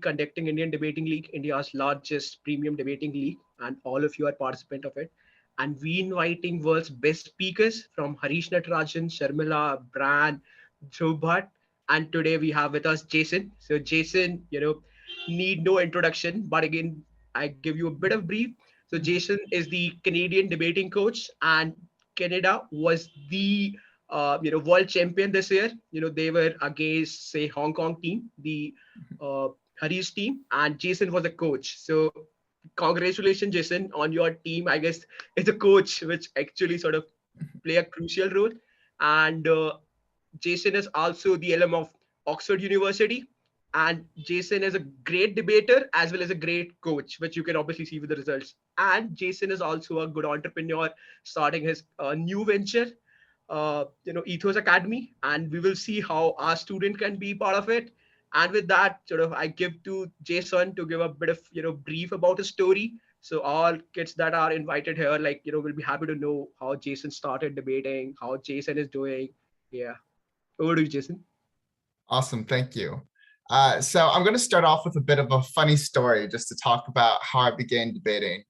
conducting Indian Debating League, India's largest premium debating league, and all of you are participant of it. And we inviting world's best speakers from Harish Natarajan, Sharmila, Bran, Dhruv Bhatt, and today we have with us Jason. So Jason, need no introduction, but again, I give you a bit of brief. So Jason is the Canadian debating coach, and Canada was the world champion this year. They were against say Hong Kong team, the uh, Hari's team, and Jason was a coach. So congratulations, Jason, on your team. I guess it's a coach which actually sort of play a crucial role. And Jason is also the alum of Oxford University. And Jason is a great debater as well as a great coach, which you can obviously see with the results. And Jason is also a good entrepreneur, starting his new venture, Ethos Academy, and we will see how our student can be part of it. And with that, sort of, I give to Jason to give a bit of brief about his story. So all kids that are invited here, like will be happy to know how Jason started debating, how Jason is doing. Yeah, over to you, Jason. Awesome, thank you. So I'm going to start off with a bit of a funny story just to talk about how I began debating.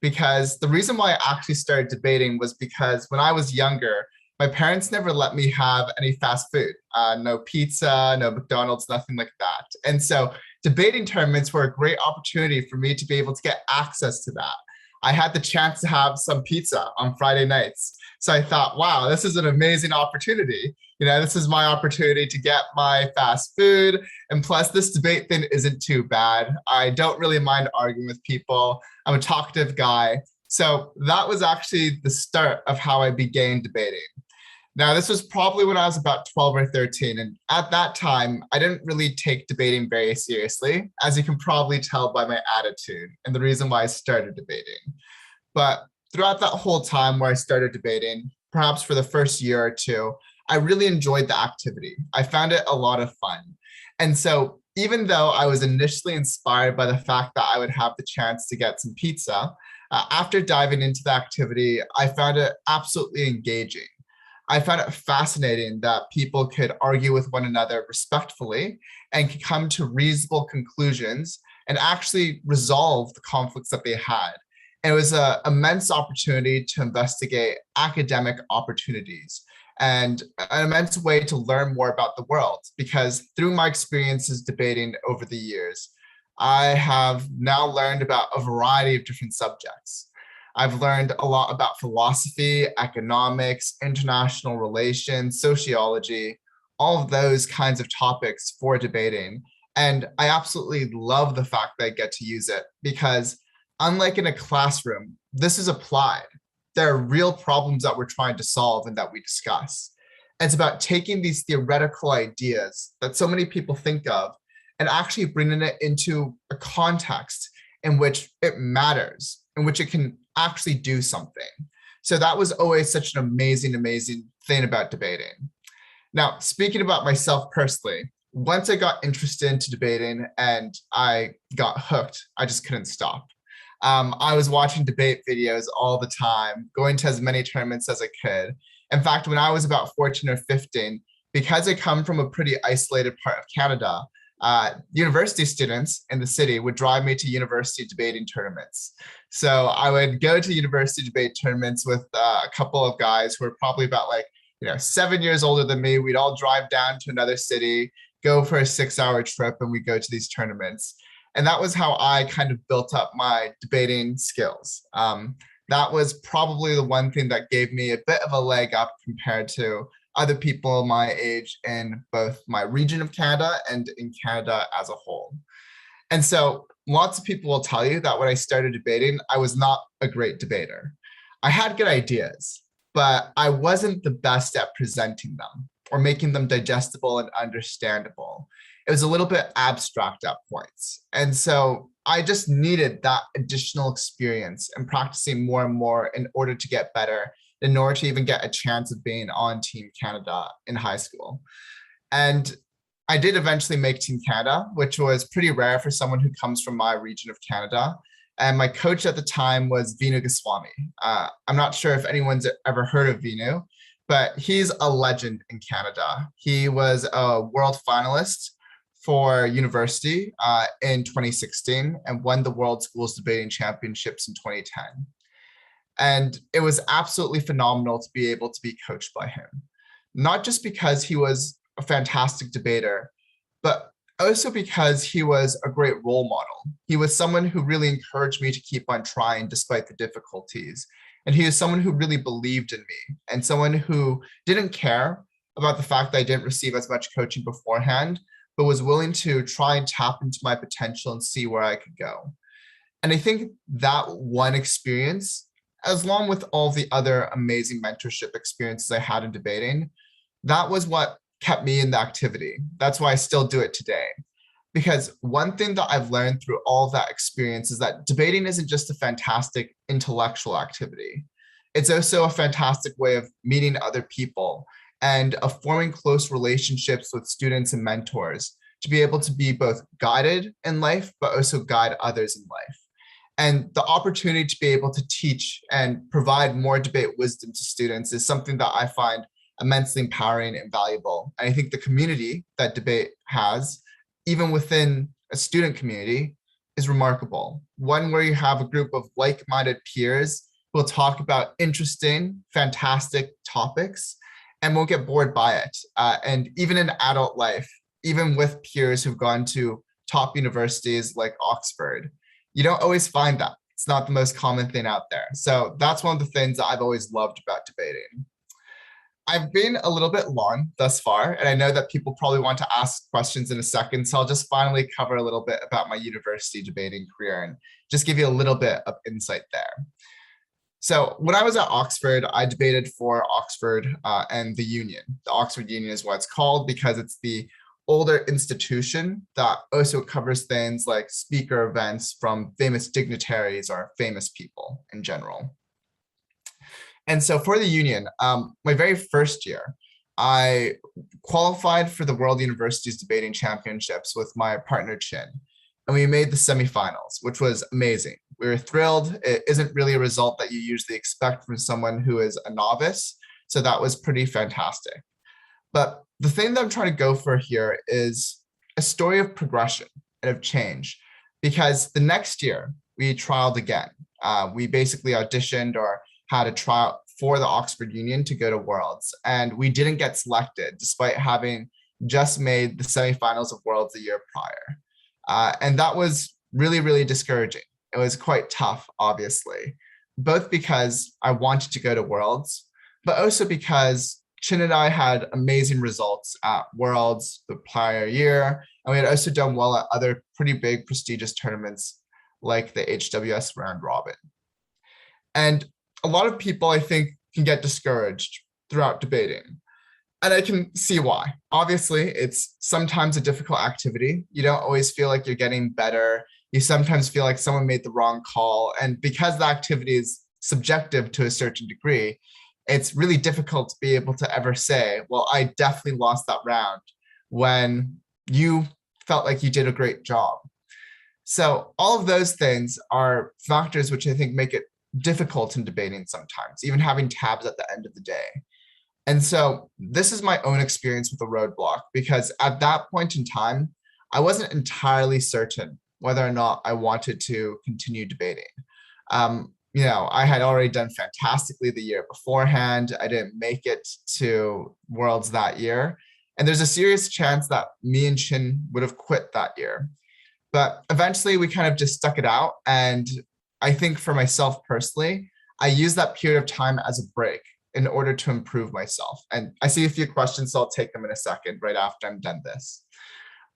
Because the reason why I actually started debating was because when I was younger, my parents never let me have any fast food, no pizza, no McDonald's, nothing like that. And so debating tournaments were a great opportunity for me to be able to get access to that. I had the chance to have some pizza on Friday nights. So I thought, wow, this is an amazing opportunity. This is my opportunity to get my fast food. And plus, this debate thing isn't too bad. I don't really mind arguing with people. I'm a talkative guy. So that was actually the start of how I began debating. Now, this was probably when I was about 12 or 13. And at that time, I didn't really take debating very seriously, as you can probably tell by my attitude and the reason why I started debating. But throughout that whole time where I started debating, perhaps for the first year or two, I really enjoyed the activity. I found it a lot of fun. And so even though I was initially inspired by the fact that I would have the chance to get some pizza, after diving into the activity, I found it absolutely engaging. I found it fascinating that people could argue with one another respectfully and could come to reasonable conclusions and actually resolve the conflicts that they had. And it was an immense opportunity to investigate academic opportunities and an immense way to learn more about the world, because through my experiences debating over the years, I have now learned about a variety of different subjects. I've learned a lot about philosophy, economics, international relations, sociology, all of those kinds of topics for debating. And I absolutely love the fact that I get to use it because unlike in a classroom, this is applied. There are real problems that we're trying to solve and that we discuss. It's about taking these theoretical ideas that so many people think of and actually bringing it into a context in which it matters, in which it can actually do something. So that was always such an amazing, amazing thing about debating. Now, speaking about myself personally, once I got interested into debating and I got hooked, I just couldn't stop. I was watching debate videos all the time, going to as many tournaments as I could. In fact, when I was about 14 or 15, because I come from a pretty isolated part of Canada, university students in the city would drive me to university debating tournaments. So I would go to university debate tournaments with a couple of guys who were probably about 7 years older than me. We'd all drive down to another city, go for a 6-hour trip, and we'd go to these tournaments. And that was how I kind of built up my debating skills. That was probably the one thing that gave me a bit of a leg up compared to other people my age in both my region of Canada and in Canada as a whole. And so lots of people will tell you that when I started debating, I was not a great debater. I had good ideas, but I wasn't the best at presenting them or making them digestible and understandable. It was a little bit abstract at points. And so I just needed that additional experience and practicing more and more in order to get better, in order to even get a chance of being on Team Canada in high school. And I did eventually make Team Canada, which was pretty rare for someone who comes from my region of Canada. And my coach at the time was Vinu Goswami. I'm not sure if anyone's ever heard of Vinu, but he's a legend in Canada. He was a world finalist for university in 2016 and won the World Schools Debating Championships in 2010. And it was absolutely phenomenal to be able to be coached by him. Not just because he was a fantastic debater, but also because he was a great role model. He was someone who really encouraged me to keep on trying despite the difficulties. And he is someone who really believed in me and someone who didn't care about the fact that I didn't receive as much coaching beforehand, but was willing to try and tap into my potential and see where I could go. And I think that one experience, as long with all the other amazing mentorship experiences I had in debating, that was what kept me in the activity. That's why I still do it today. Because one thing that I've learned through all that experience is that debating isn't just a fantastic intellectual activity. It's also a fantastic way of meeting other people and of forming close relationships with students and mentors to be able to be both guided in life, but also guide others in life. And the opportunity to be able to teach and provide more debate wisdom to students is something that I find immensely empowering and valuable. And I think the community that debate has, even within a student community, is remarkable. One where you have a group of like-minded peers who will talk about interesting, fantastic topics and won't get bored by it. And even in adult life, even with peers who've gone to top universities like Oxford, you don't always find that. It's not the most common thing out there. So that's one of the things that I've always loved about debating. I've been a little bit long thus far, and I know that people probably want to ask questions in a second, so I'll just finally cover a little bit about my university debating career and just give you a little bit of insight there. So when I was at Oxford, I debated for Oxford and the Union. The Oxford Union is what it's called because it's the older institution that also covers things like speaker events from famous dignitaries or famous people in general. And so for the Union, my very first year, I qualified for the World Universities Debating Championships with my partner Chin, and we made the semifinals, which was amazing. We were thrilled. It isn't really a result that you usually expect from someone who is a novice, so that was pretty fantastic. But the thing that I'm trying to go for here is a story of progression and of change, because the next year we trialed again. We basically auditioned or had a trial for the Oxford Union to go to Worlds, and we didn't get selected despite having just made the semifinals of Worlds the year prior. And that was really, really discouraging. It was quite tough, obviously, both because I wanted to go to Worlds, but also because Chin and I had amazing results at Worlds the prior year, and we had also done well at other pretty big prestigious tournaments like the HWS Round Robin. And a lot of people, I think, can get discouraged throughout debating. And I can see why. Obviously, it's sometimes a difficult activity. You don't always feel like you're getting better. You sometimes feel like someone made the wrong call. And because the activity is subjective to a certain degree, it's really difficult to be able to ever say, well, I definitely lost that round when you felt like you did a great job. So all of those things are factors which I think make it difficult in debating sometimes, even having tabs at the end of the day. And so this is my own experience with the roadblock, because at that point in time, I wasn't entirely certain whether or not I wanted to continue debating. I had already done fantastically the year beforehand. I didn't make it to Worlds that year. And there's a serious chance that me and Chin would have quit that year. But eventually we kind of just stuck it out. And I think for myself personally, I used that period of time as a break in order to improve myself. And I see a few questions, so I'll take them in a second right after I'm done this.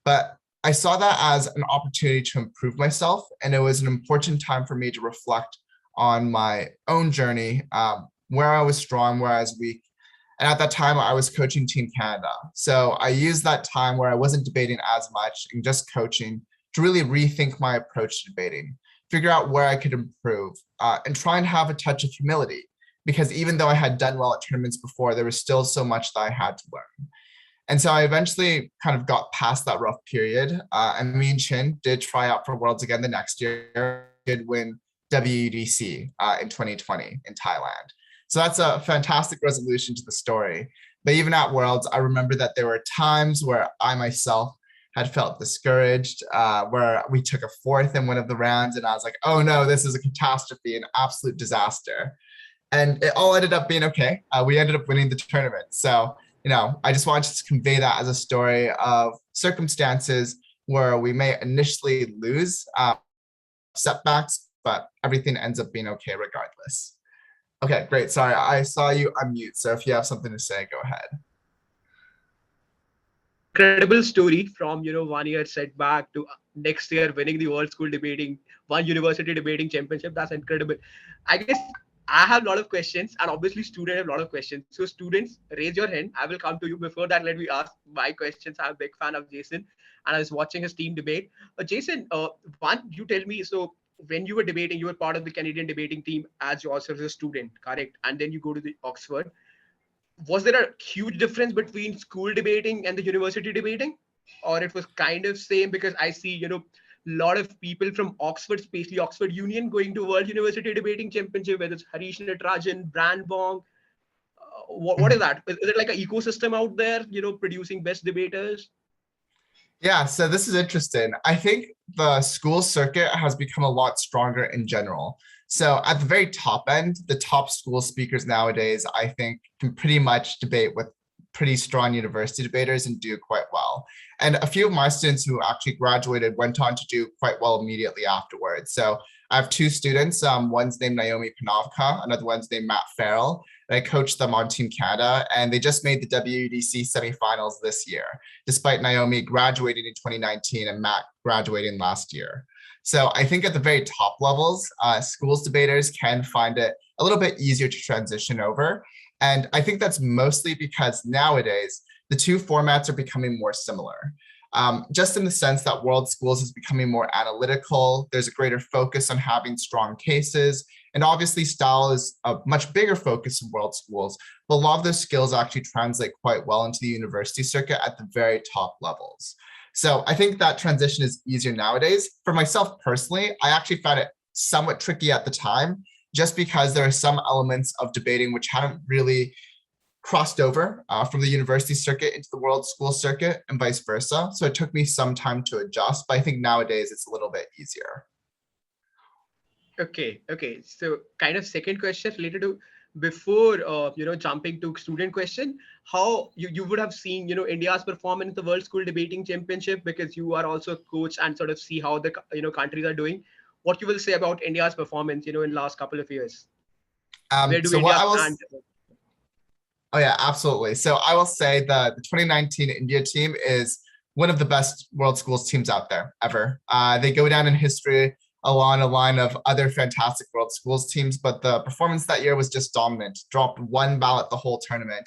But I saw that as an opportunity to improve myself. And it was an important time for me to reflect on my own journey, where I was strong, where I was weak. And at that time, I was coaching Team Canada. So I used that time where I wasn't debating as much and just coaching to really rethink my approach to debating, figure out where I could improve, and try and have a touch of humility. Because even though I had done well at tournaments before, there was still so much that I had to learn. And so I eventually kind of got past that rough period. And me and Chin did try out for Worlds again the next year, did win WUDC in 2020 in Thailand. So that's a fantastic resolution to the story. But even at Worlds, I remember that there were times where I myself had felt discouraged, where we took a fourth in one of the rounds, and I was like, oh no, this is a catastrophe, an absolute disaster. And it all ended up being okay. We ended up winning the tournament. So, I just wanted to convey that as a story of circumstances where we may initially lose setbacks, but everything ends up being okay regardless. Okay, great. Sorry, I saw you unmute. So if you have something to say, go ahead. Incredible story from 1 year setback to next year winning the World School Debating, one university debating championship. That's incredible. I guess I have a lot of questions, and obviously students have a lot of questions. So students, raise your hand. I will come to you. Before that, let me ask my questions. I'm a big fan of Jason, and I was watching his team debate. Jason, one, you tell me. So when you were debating, you were part of the Canadian debating team as yourself as a student, correct? And then you go to the Oxford. Was there a huge difference between school debating and the university debating, or it was kind of same? Because I see a lot of people from Oxford, especially Oxford Union, going to World University Debating Championship, whether it's Harish Natarajan, Brand Bong. What is that? Is it like an ecosystem out there, producing best debaters? Yeah, so this is interesting. I think the school circuit has become a lot stronger in general. So at the very top end, the top school speakers nowadays, I think, can pretty much debate with pretty strong university debaters and do quite well. And a few of my students who actually graduated went on to do quite well immediately afterwards. So I have two students. One's named Naomi Panovka, another one's named Matt Farrell. And I coached them on Team Canada, and they just made the WUDC semifinals this year, despite Naomi graduating in 2019 and Matt graduating last year. So I think at the very top levels, schools debaters can find it a little bit easier to transition over. And I think that's mostly because nowadays, the two formats are becoming more similar. Just in the sense that World Schools is becoming more analytical, there's a greater focus on having strong cases, and obviously style is a much bigger focus in World Schools, but a lot of those skills actually translate quite well into the university circuit at the very top levels. So I think that transition is easier nowadays. For myself personally, I actually found it somewhat tricky at the time, just because there are some elements of debating which hadn't really crossed over from the university circuit into the world school circuit and vice versa. So it took me some time to adjust, but I think nowadays it's a little bit easier. Okay. So kind of second question related to before jumping to student question, how you would have seen India's performance in the World School Debating Championship, because you are also a coach and sort of see how the countries are doing. What you will say about India's performance in last couple of years? Where do So what India I will stand? Oh yeah, absolutely. So I will say that the 2019 India team is one of the best World Schools teams out there ever. They go down in history along a line of other fantastic World Schools teams, but the performance that year was just dominant, dropped one ballot the whole tournament.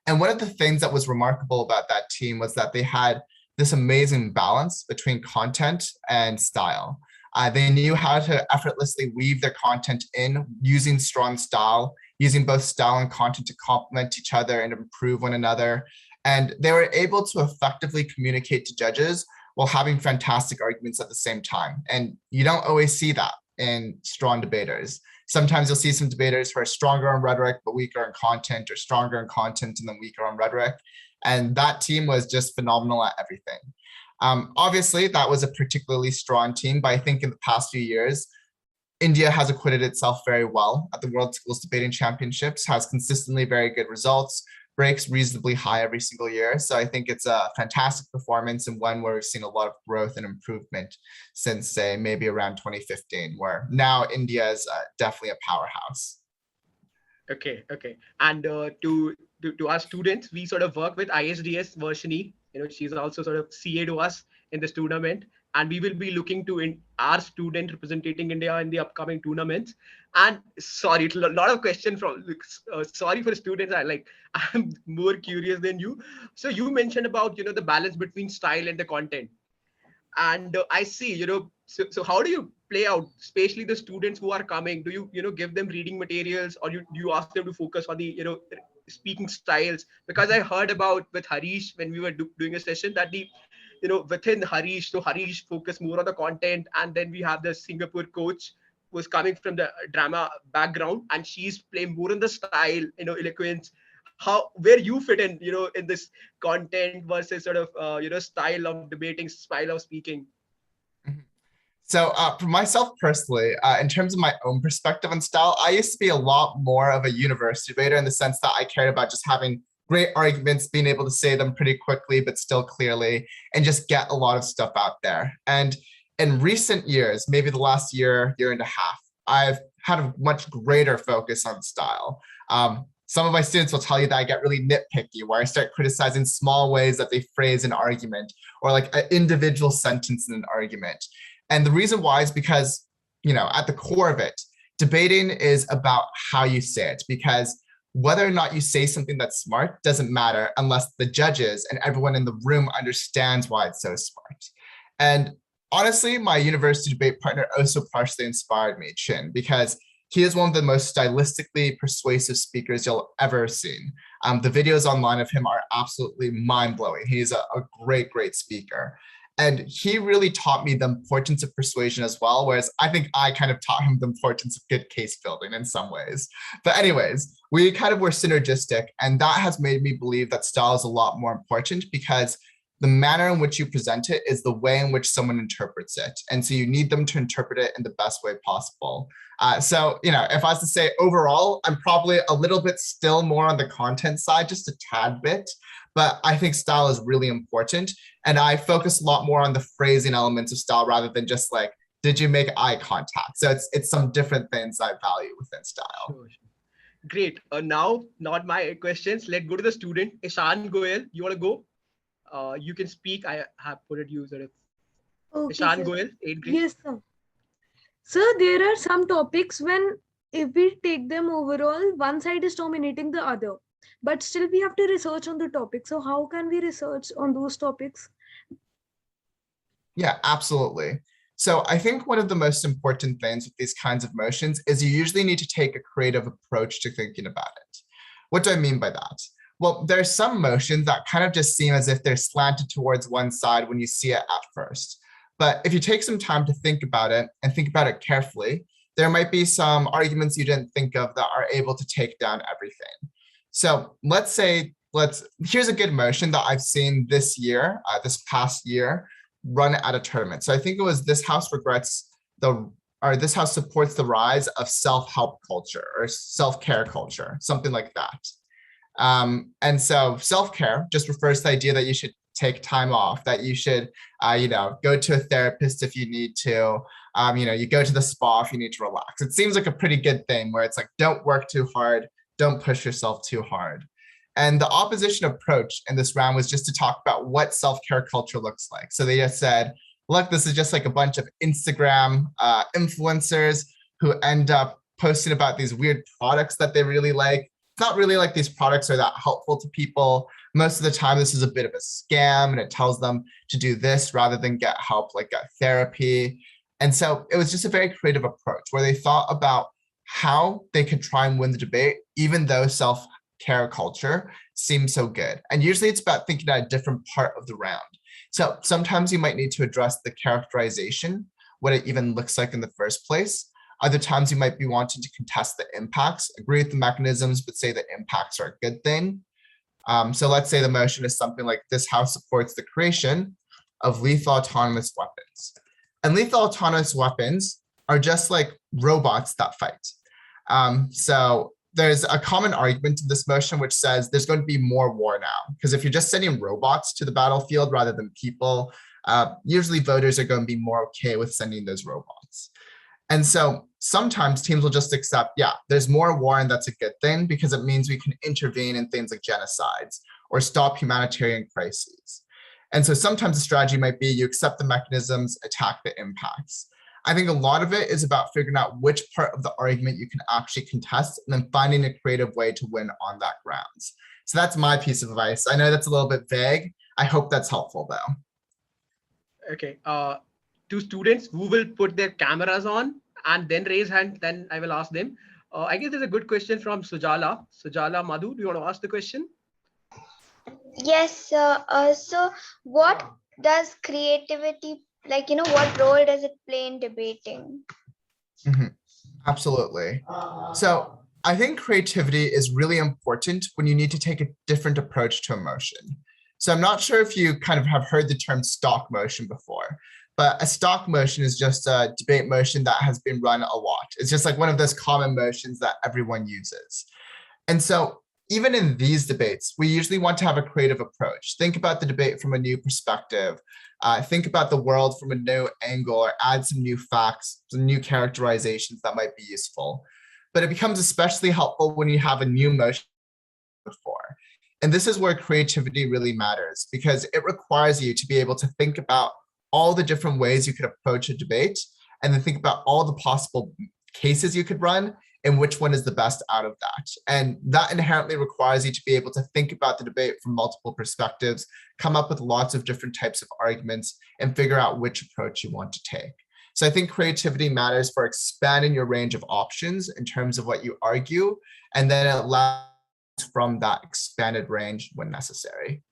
And one of the things that was remarkable about that team was that they had this amazing balance between content and style. They knew how to effortlessly weave their content in using strong style, using both style and content to complement each other and improve one another. And they were able to effectively communicate to judges while having fantastic arguments at the same time. And you don't always see that in strong debaters. Sometimes you'll see some debaters who are stronger on rhetoric but weaker on content, or stronger in content and then weaker on rhetoric. And that team was just phenomenal at everything. Obviously, that was a particularly strong team, but I think in the past few years, India has acquitted itself very well at the World Schools Debating Championships, has consistently very good results, breaks reasonably high every single year. So I think it's a fantastic performance, and one where we've seen a lot of growth and improvement since, say, maybe around 2015, where now India is definitely a powerhouse. Okay. And to our students, we sort of work with ISDS Varshini. She's also sort of CA to us in this tournament, and we will be looking to our student representing India in the upcoming tournaments. And sorry, a lot of questions from. Sorry for students. I'm more curious than you. So you mentioned about the balance between style and the content. And I see so how do you play out, especially the students who are coming? Do you give them reading materials, or do you ask them to focus on the speaking styles? Because I heard about with Harish when we were doing a session that the within Harish, so Harish focus more on the content, and then we have the Singapore coach who's coming from the drama background, and she's playing more on the style, eloquence, where you fit in, in this content versus sort of style of debating, style of speaking. So for myself personally, in terms of my own perspective and style, I used to be a lot more of a university debater in the sense that I cared about just having great arguments, being able to say them pretty quickly, but still clearly, and just get a lot of stuff out there. And in recent years, maybe the last year, year and a half, I've had a much greater focus on style. Some of my students will tell you that I get really nitpicky, where I start criticizing small ways that they phrase an argument or like an individual sentence in an argument. And the reason why is because, at the core of it, debating is about how you say it, because whether or not you say something that's smart doesn't matter unless the judges and everyone in the room understands why it's so smart. And honestly, my university debate partner also partially inspired me, Chin, because he is one of the most stylistically persuasive speakers you'll ever seen. The videos online of him are absolutely mind-blowing. He's a great, great speaker. And he really taught me the importance of persuasion as well, whereas I think I kind of taught him the importance of good case building in some ways. But anyways, we kind of were synergistic, and that has made me believe that style is a lot more important because the manner in which you present it is the way in which someone interprets it. And so you need them to interpret it in the best way possible. So, if I was to say overall, I'm probably a little bit still more on the content side, just a tad bit. But I think style is really important. And I focus a lot more on the phrasing elements of style rather than just like, did you make eye contact? So it's some different things I value within style. Sure. Great. Now, not my questions. Let's go to the student. Ishan Goel, you want to go? You can speak. I have put it you sort of. Okay, Ishan sir. Goel, 8th grade. Yes, sir. Sir, there are some topics when if we take them overall, one side is dominating the other. But still we have to research on the topic. So how can we research on those topics? Yeah, absolutely. So I think one of the most important things with these kinds of motions is you usually need to take a creative approach to thinking about it. What do I mean by that? Well, there are some motions that kind of just seem as if they're slanted towards one side when you see it at first. But if you take some time to think about it and think about it carefully, there might be some arguments you didn't think of that are able to take down everything. So here's a good motion that I've seen this year, this past year, run at a tournament. So I think it was this house this house supports the rise of self-help culture or self-care culture, something like that. And so self-care just refers to the idea that you should take time off, that you should, go to a therapist if you need to, you go to the spa if you need to relax. It seems like a pretty good thing where it's like, don't work too hard, don't push yourself too hard. And the opposition approach in this round was just to talk about what self-care culture looks like. So they just said, look, this is just like a bunch of Instagram influencers who end up posting about these weird products that they really like. It's not really like these products are that helpful to people. Most of the time, this is a bit of a scam and it tells them to do this rather than get help, like get therapy. And so it was just a very creative approach where they thought about how they could try and win the debate, even though self-care culture seems so good. And usually it's about thinking at a different part of the round. So sometimes you might need to address the characterization, what it even looks like in the first place. Other times you might be wanting to contest the impacts, agree with the mechanisms, but say the impacts are a good thing. So let's say the motion is something like this house supports the creation of lethal autonomous weapons. And lethal autonomous weapons are just like robots that fight. So there's a common argument to this motion which says there's going to be more war now, because if you're just sending robots to the battlefield rather than people, usually voters are going to be more okay with sending those robots. And so sometimes teams will just accept, yeah, there's more war and that's a good thing because it means we can intervene in things like genocides or stop humanitarian crises. And so sometimes the strategy might be you accept the mechanisms, attack the impacts. I think a lot of it is about figuring out which part of the argument you can actually contest and then finding a creative way to win on that grounds. So that's my piece of advice. I know that's a little bit vague. I hope that's helpful though. Okay. To students who will put their cameras on and then raise hand, then I will ask them. I guess there's a good question from Sujala. Sujala Madhu, do you want to ask the question? Yes, so what does creativity, what role does it play in debating? Mm-hmm. Absolutely. So I think creativity is really important when you need to take a different approach to emotion. So I'm not sure if you kind of have heard the term stock motion before, but a stock motion is just a debate motion that has been run a lot. It's just like one of those common motions that everyone uses. And so even in these debates, we usually want to have a creative approach. Think about the debate from a new perspective. Think about the world from a new angle, or add some new facts, some new characterizations that might be useful. But it becomes especially helpful when you have a new motion before. And this is where creativity really matters, because it requires you to be able to think about all the different ways you could approach a debate, and then think about all the possible cases you could run and which one is the best out of that. And that inherently requires you to be able to think about the debate from multiple perspectives, come up with lots of different types of arguments, and figure out which approach you want to take. So I think creativity matters for expanding your range of options in terms of what you argue, and then it allows from that expanded range when necessary.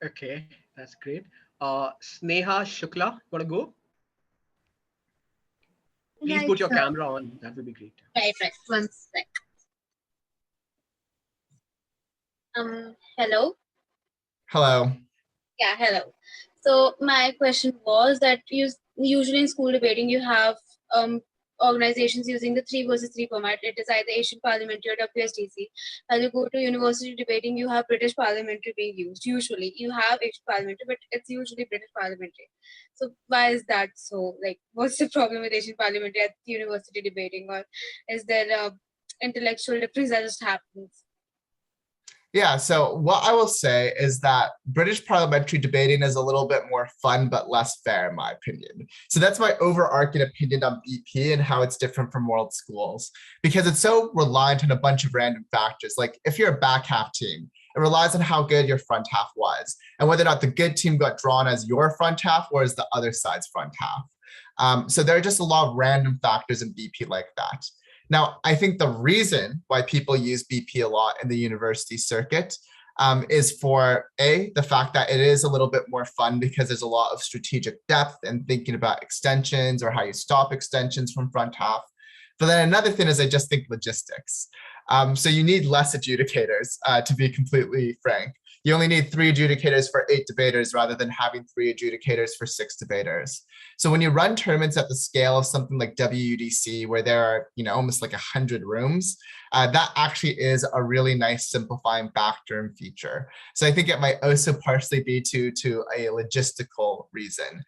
Okay, that's great. Sneha Shukla, want to go? Please Right, put your sir. camera on. That would be great. Right. One sec. Hello. Hello. Yeah, hello. So my question was that usually in school debating you have organizations using the 3 versus 3 format. It is either Asian Parliamentary or WSDC. When you go to university debating, you have British Parliamentary being used. Usually you have Asian Parliamentary, but it's usually British Parliamentary. So why is that so? Like, what's the problem with Asian Parliamentary at university debating, or is there a intellectual difference that just happens? Yeah, so what I will say is that British parliamentary debating is a little bit more fun, but less fair, in my opinion. So that's my overarching opinion on BP and how it's different from world schools, because it's so reliant on a bunch of random factors. Like if you're a back half team, it relies on how good your front half was and whether or not the good team got drawn as your front half or as the other side's front half. So there are just a lot of random factors in BP like that. Now, I think the reason why people use BP a lot in the university circuit is for the fact that it is a little bit more fun because there's a lot of strategic depth and thinking about extensions or how you stop extensions from front half. But then another thing is I just think logistics. So you need less adjudicators, to be completely frank. You only need 3 adjudicators for 8 debaters rather than having 3 adjudicators for 6 debaters. So when you run tournaments at the scale of something like WUDC, where there are almost like 100 rooms, that actually is a really nice simplifying factor and feature. So I think it might also partially be to a logistical reason.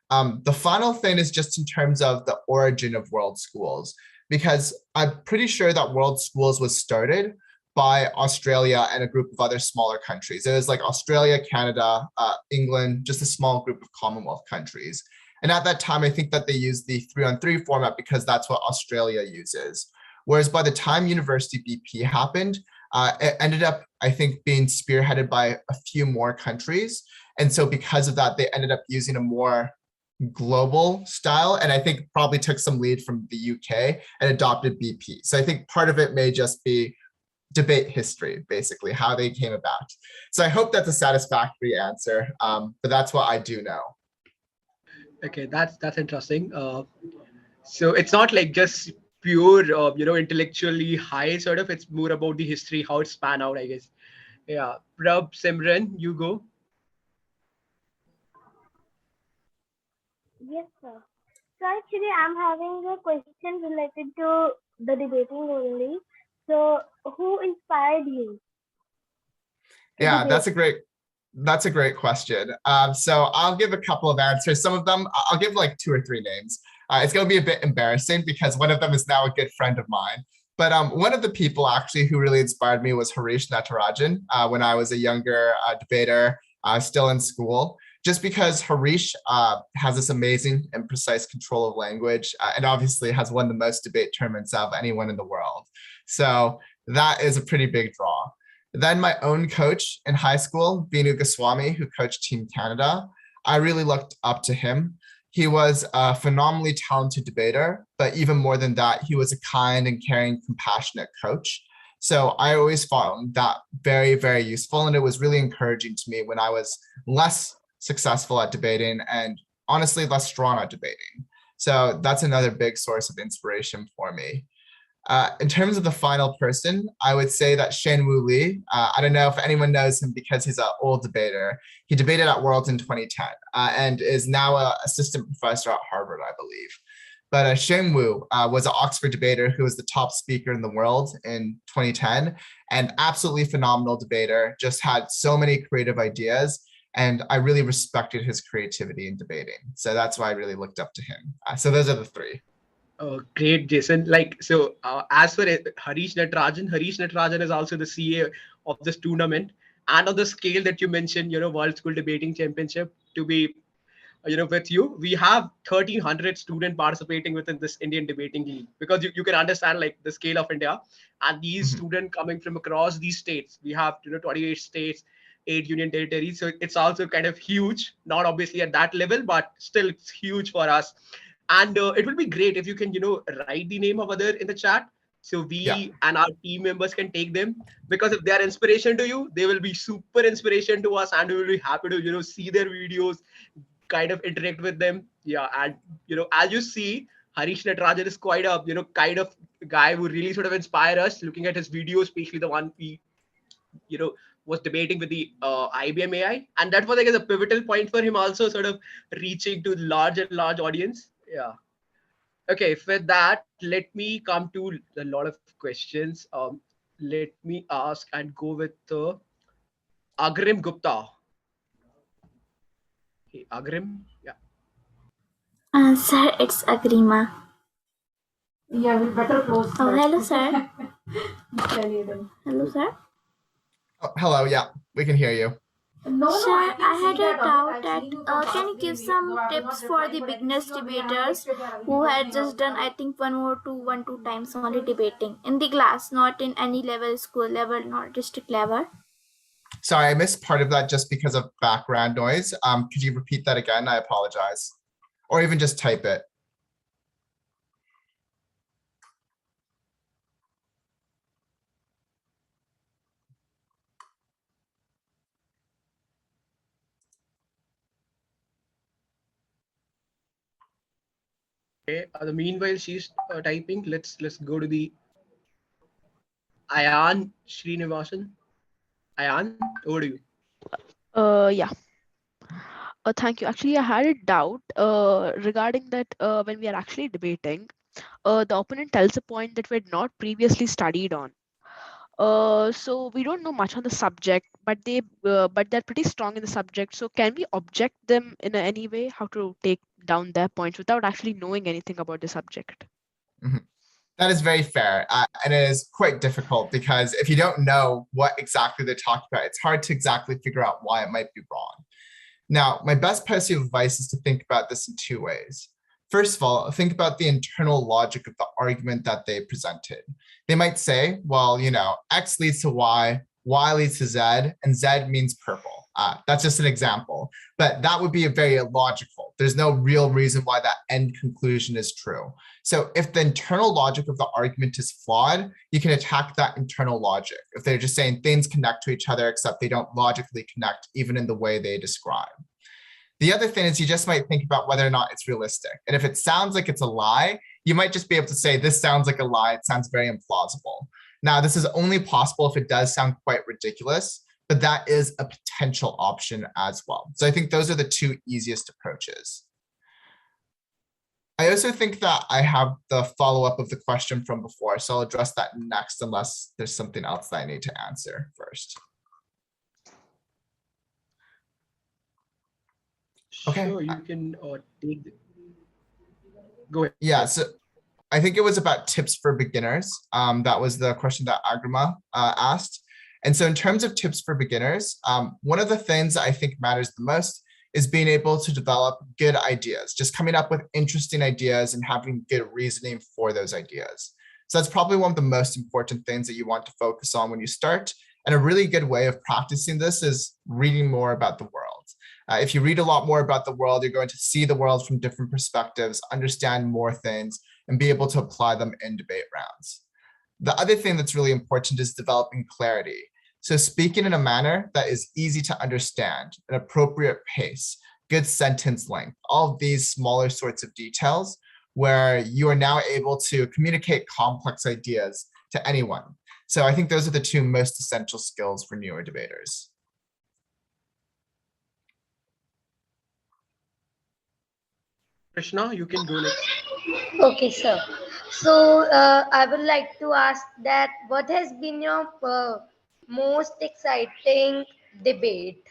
The final thing is just in terms of the origin of world schools, because I'm pretty sure that world schools was started by Australia and a group of other smaller countries. It was like Australia, Canada, England, just a small group of Commonwealth countries. And at that time, I think that they used the 3-on-3 format because that's what Australia uses. Whereas by the time University BP happened, it ended up, I think, being spearheaded by a few more countries. And so because of that, they ended up using a more global style, and I think probably took some lead from the UK and adopted BP. So I think part of it may just be debate history, basically, how they came about. So I hope that's a satisfactory answer, but that's what I do know. Okay, that's interesting. So it's not like just pure, intellectually high sort of. It's more about the history, how it span out, I guess. Yeah, Prab, Simran, you go. Yes, sir. So actually, I'm having a question related to the debating only. So, who inspired you? Yeah, that's a great question. So I'll give a couple of answers. Some of them, I'll give like 2 or 3 names. It's going to be a bit embarrassing because one of them is now a good friend of mine. But one of the people actually who really inspired me was Harish Natarajan when I was a younger debater, still in school. Just because Harish has this amazing and precise control of language and obviously has won the most debate tournaments of anyone in the world. So that is a pretty big draw. Then my own coach in high school, Vinu Goswami, who coached Team Canada, I really looked up to him. He was a phenomenally talented debater, but even more than that, he was a kind and caring, compassionate coach. So I always found that very, very useful. And it was really encouraging to me when I was less successful at debating and honestly less strong at debating. So that's another big source of inspiration for me. In terms of the final person, I would say that Shenwu Li. I don't know if anyone knows him because he's an old debater. He debated at Worlds in 2010 and is now an assistant professor at Harvard, I believe. But Shenwu was an Oxford debater who was the top speaker in the world in 2010, and absolutely phenomenal debater, just had so many creative ideas. And I really respected his creativity in debating. So that's why I really looked up to him. So those are the three. Oh, great, Jason. Like, so as for Harish Natarajan is also the CA of this tournament. And on the scale that you mentioned, World School Debating Championship, to be, with you, we have 1,300 students participating within this Indian Debating League, because you can understand like the scale of India and these students coming from across these states. We have, 28 states, 8 union territories. So it's also kind of huge, not obviously at that level, but still it's huge for us. And it will be great if you can, write the name of other in the chat, so we and our team members can take them, because if they are inspiration to you, they will be super inspiration to us, and we will be happy to, see their videos, kind of interact with them. Yeah. And, as you see, Harish Natarajan is quite a, kind of guy who really sort of inspire us, looking at his videos, especially the one we, was debating with the IBM AI. And that was, I guess, a pivotal point for him also, sort of reaching to large and large audience. Yeah. Okay, for that, let me come to a lot of questions. Let me ask and go with Agrim Gupta. Hey, Agrim. Yeah. Sir, it's Agrima. Yeah, we better close. Oh, hello, sir. Hello, sir. Oh, hello, yeah, we can hear you. No, sir, I had a doubt that can you give some tips for the beginners debaters who had just done, I think, one, two times only debating in the class, not in any level, school level, not district level? Sorry, I missed part of that just because of background noise. Could you repeat that again? I apologize. Or even just type it. Okay. Meanwhile, she's typing. Let's go to the Ayan Srinivasan. Ayan, over to you. Yeah. Thank you. Actually, I had a doubt regarding that when we are actually debating, the opponent tells a point that we had not previously studied on. So we don't know much on the subject, but they're pretty strong in the subject. So can we object them in any way? How to take down their points without actually knowing anything about the subject? That is very fair. And it is quite difficult because if you don't know what exactly they're talking about, it's hard to exactly figure out why it might be wrong. Now, my best piece of advice is to think about this in two ways. First of all, think about the internal logic of the argument that they presented. They might say, well, X leads to Y leads to Z, and Z means purple. That's just an example, but that would be very illogical. There's no real reason why that end conclusion is true. So if the internal logic of the argument is flawed, you can attack that internal logic. If they're just saying things connect to each other, except they don't logically connect, even in the way they describe. The other thing is you just might think about whether or not it's realistic. And if it sounds like it's a lie, you might just be able to say, this sounds like a lie. It sounds very implausible. Now, this is only possible if it does sound quite ridiculous, but that is a potential option as well. So I think those are the two easiest approaches. I also think that I have the follow-up of the question from before, so I'll address that next unless there's something else that I need to answer first. Okay. Sure, you can take the... Go ahead. Yeah, so I think it was about tips for beginners. That was the question that Agrima asked. And so in terms of tips for beginners, one of the things I think matters the most is being able to develop good ideas, just coming up with interesting ideas and having good reasoning for those ideas. So that's probably one of the most important things that you want to focus on when you start. And a really good way of practicing this is reading more about the world. If you read a lot more about the world, you're going to see the world from different perspectives, understand more things, and be able to apply them in debate rounds. The other thing that's really important is developing clarity. So speaking in a manner that is easy to understand, an appropriate pace, good sentence length, all of these smaller sorts of details where you are now able to communicate complex ideas to anyone. So I think those are the two most essential skills for newer debaters. Krishna, you can go next. Okay, sir. So I would like to ask that what has been your most exciting debate?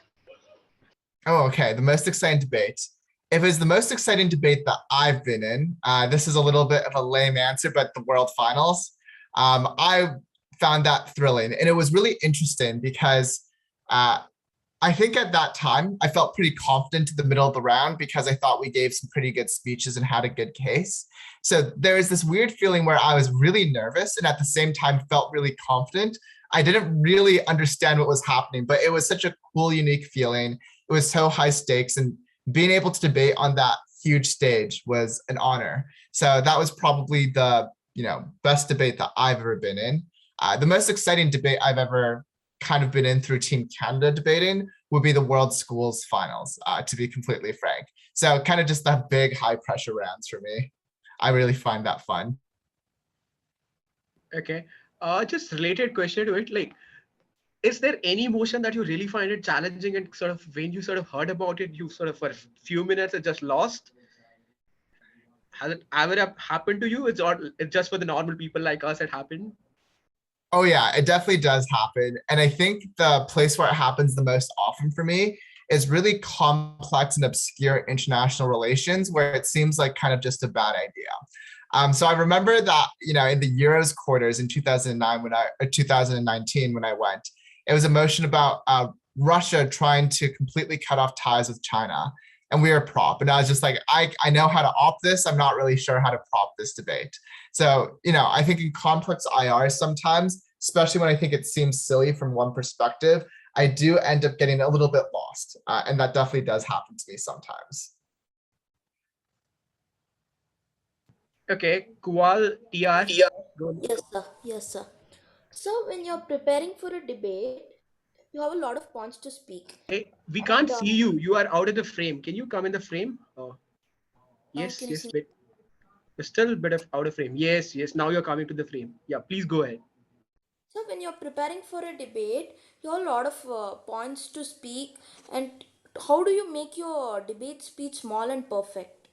Oh, okay. The most exciting debate. If it's the most exciting debate that I've been in, this is a little bit of a lame answer, but the World Finals, I found that thrilling. And it was really interesting because I think at that time, I felt pretty confident in the middle of the round because I thought we gave some pretty good speeches and had a good case. So there was this weird feeling where I was really nervous and at the same time felt really confident. I didn't really understand what was happening, but it was such a cool, unique feeling. It was so high stakes, and being able to debate on that huge stage was an honor. So that was probably the best debate that I've ever been in. The most exciting debate I've ever kind of been in through Team Canada debating would be the World Schools Finals, to be completely frank. So kind of just that big high pressure rounds for me. I really find that fun. Okay. Just related question to it, like, is there any motion that you really find it challenging and sort of when you sort of heard about it, you sort of for a few minutes it just lost? Has it ever happened to you? It's just for the normal people like us it happened? Oh yeah, it definitely does happen. And I think the place where it happens the most often for me is really complex and obscure international relations where it seems like kind of just a bad idea. So I remember that, in the Euros quarters in 2009 or 2019 when I went, it was a motion about Russia trying to completely cut off ties with China. And we were prop. And I was just like, I know how to opt this. I'm not really sure how to prop this debate. So, I think in complex IR sometimes, especially when I think it seems silly from one perspective, I do end up getting a little bit lost. And that definitely does happen to me sometimes. Okay, Kual, TR. Yes, sir. Yes, sir. So when you're preparing for a debate, you have a lot of points to speak. Hey, we And can't see you. You are out of the frame. Can you come in the frame? Yes, can you yes, see? but you're still a bit of out of frame. Yes, yes. Now you're coming to the frame. Yeah, please go ahead. So when you're preparing for a debate, you have a lot of points to speak. And how do you make your debate speech small and perfect?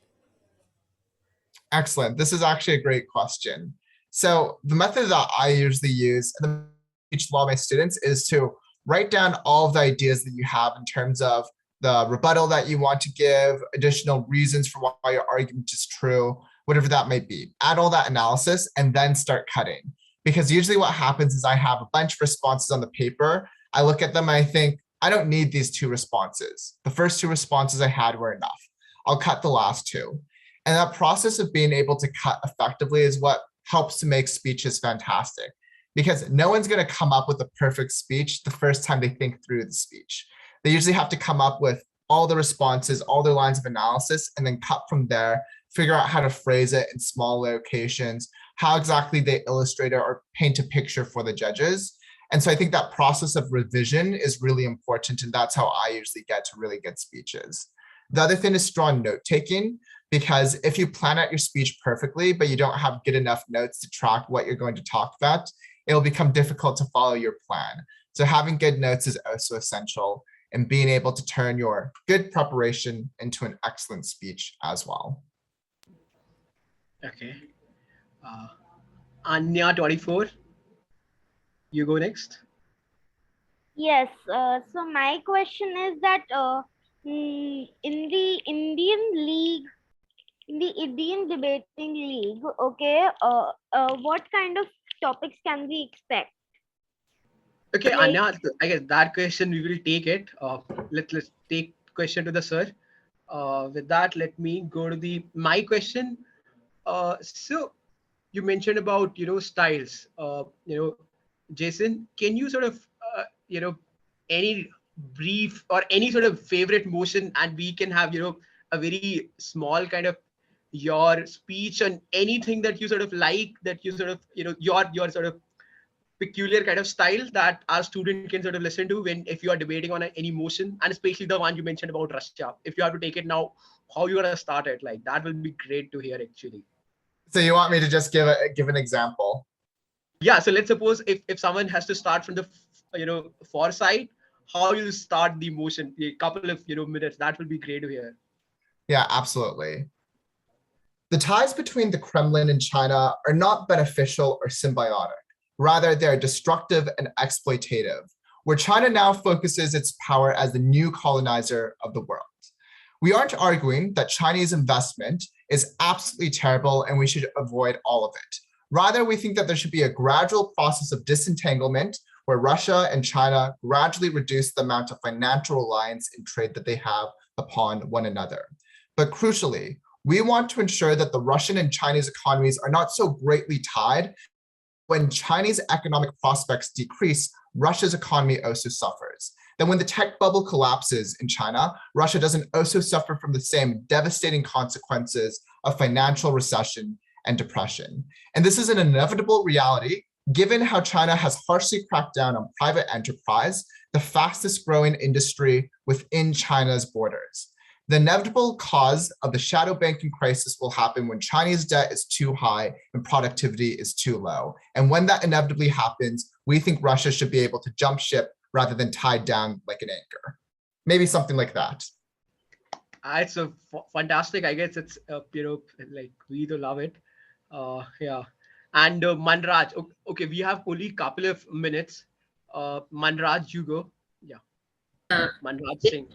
Excellent. This is actually a great question. So the method that I usually use and I teach a lot of my students is to write down all of the ideas that you have in terms of the rebuttal that you want to give, additional reasons for why your argument is true, whatever that might be. Add all that analysis and then start cutting. Because usually what happens is I have a bunch of responses on the paper. I look at them and I think, I don't need these two responses. The first two responses I had were enough. I'll cut the last two. And that process of being able to cut effectively is what helps to make speeches fantastic, because no one's going to come up with a perfect speech the first time they think through the speech. They usually have to come up with all the responses, all their lines of analysis, and then cut from there, figure out how to phrase it in small locations, how exactly they illustrate it or paint a picture for the judges. And so I think that process of revision is really important, and that's how I usually get to really good speeches. The other thing is strong note taking, because if you plan out your speech perfectly, but you don't have good enough notes to track what you're going to talk about, it'll become difficult to follow your plan. So having good notes is also essential, and being able to turn your good preparation into an excellent speech as well. Okay. Anya 24. You go next. Yes. So my question is that in the Indian debating league, okay, what kind of topics can we expect? Okay, Like, Anya, I guess that question we will take it. Let's take question to the sir. With that, let me go to my question. So you mentioned about styles. Jason, can you sort of any brief or any sort of favorite motion, and we can have a very small kind of your speech on anything that you sort of like, that you sort of your sort of peculiar kind of style that our student can sort of listen to when if you are debating on any motion, and especially the one you mentioned about Russia. If you have to take it now, how you gonna start it? Like that will be great to hear actually. So you want me to just give an example? Yeah. So let's suppose if someone has to start from the far side, how you start the motion, a couple of minutes. That will be great to hear. Yeah, absolutely. The ties between the Kremlin and China are not beneficial or symbiotic. Rather, they are destructive and exploitative, where China now focuses its power as the new colonizer of the world. We aren't arguing that Chinese investment is absolutely terrible and we should avoid all of it. Rather, we think that there should be a gradual process of disentanglement where Russia and China gradually reduce the amount of financial reliance and trade that they have upon one another. But crucially, we want to ensure that the Russian and Chinese economies are not so greatly tied. When Chinese economic prospects decrease, Russia's economy also suffers. Then when the tech bubble collapses in China, Russia doesn't also suffer from the same devastating consequences of financial recession and depression. And this is an inevitable reality, given how China has harshly cracked down on private enterprise, the fastest growing industry within China's borders. The inevitable cause of the shadow banking crisis will happen when Chinese debt is too high and productivity is too low. And when that inevitably happens, we think Russia should be able to jump ship rather than tied down like an anchor. Maybe something like that. It's a fantastic. I guess it's like we do love it. Yeah. And Manraj, okay, we have only a couple of minutes. Manraj, you go. Yeah. Manraj Singh.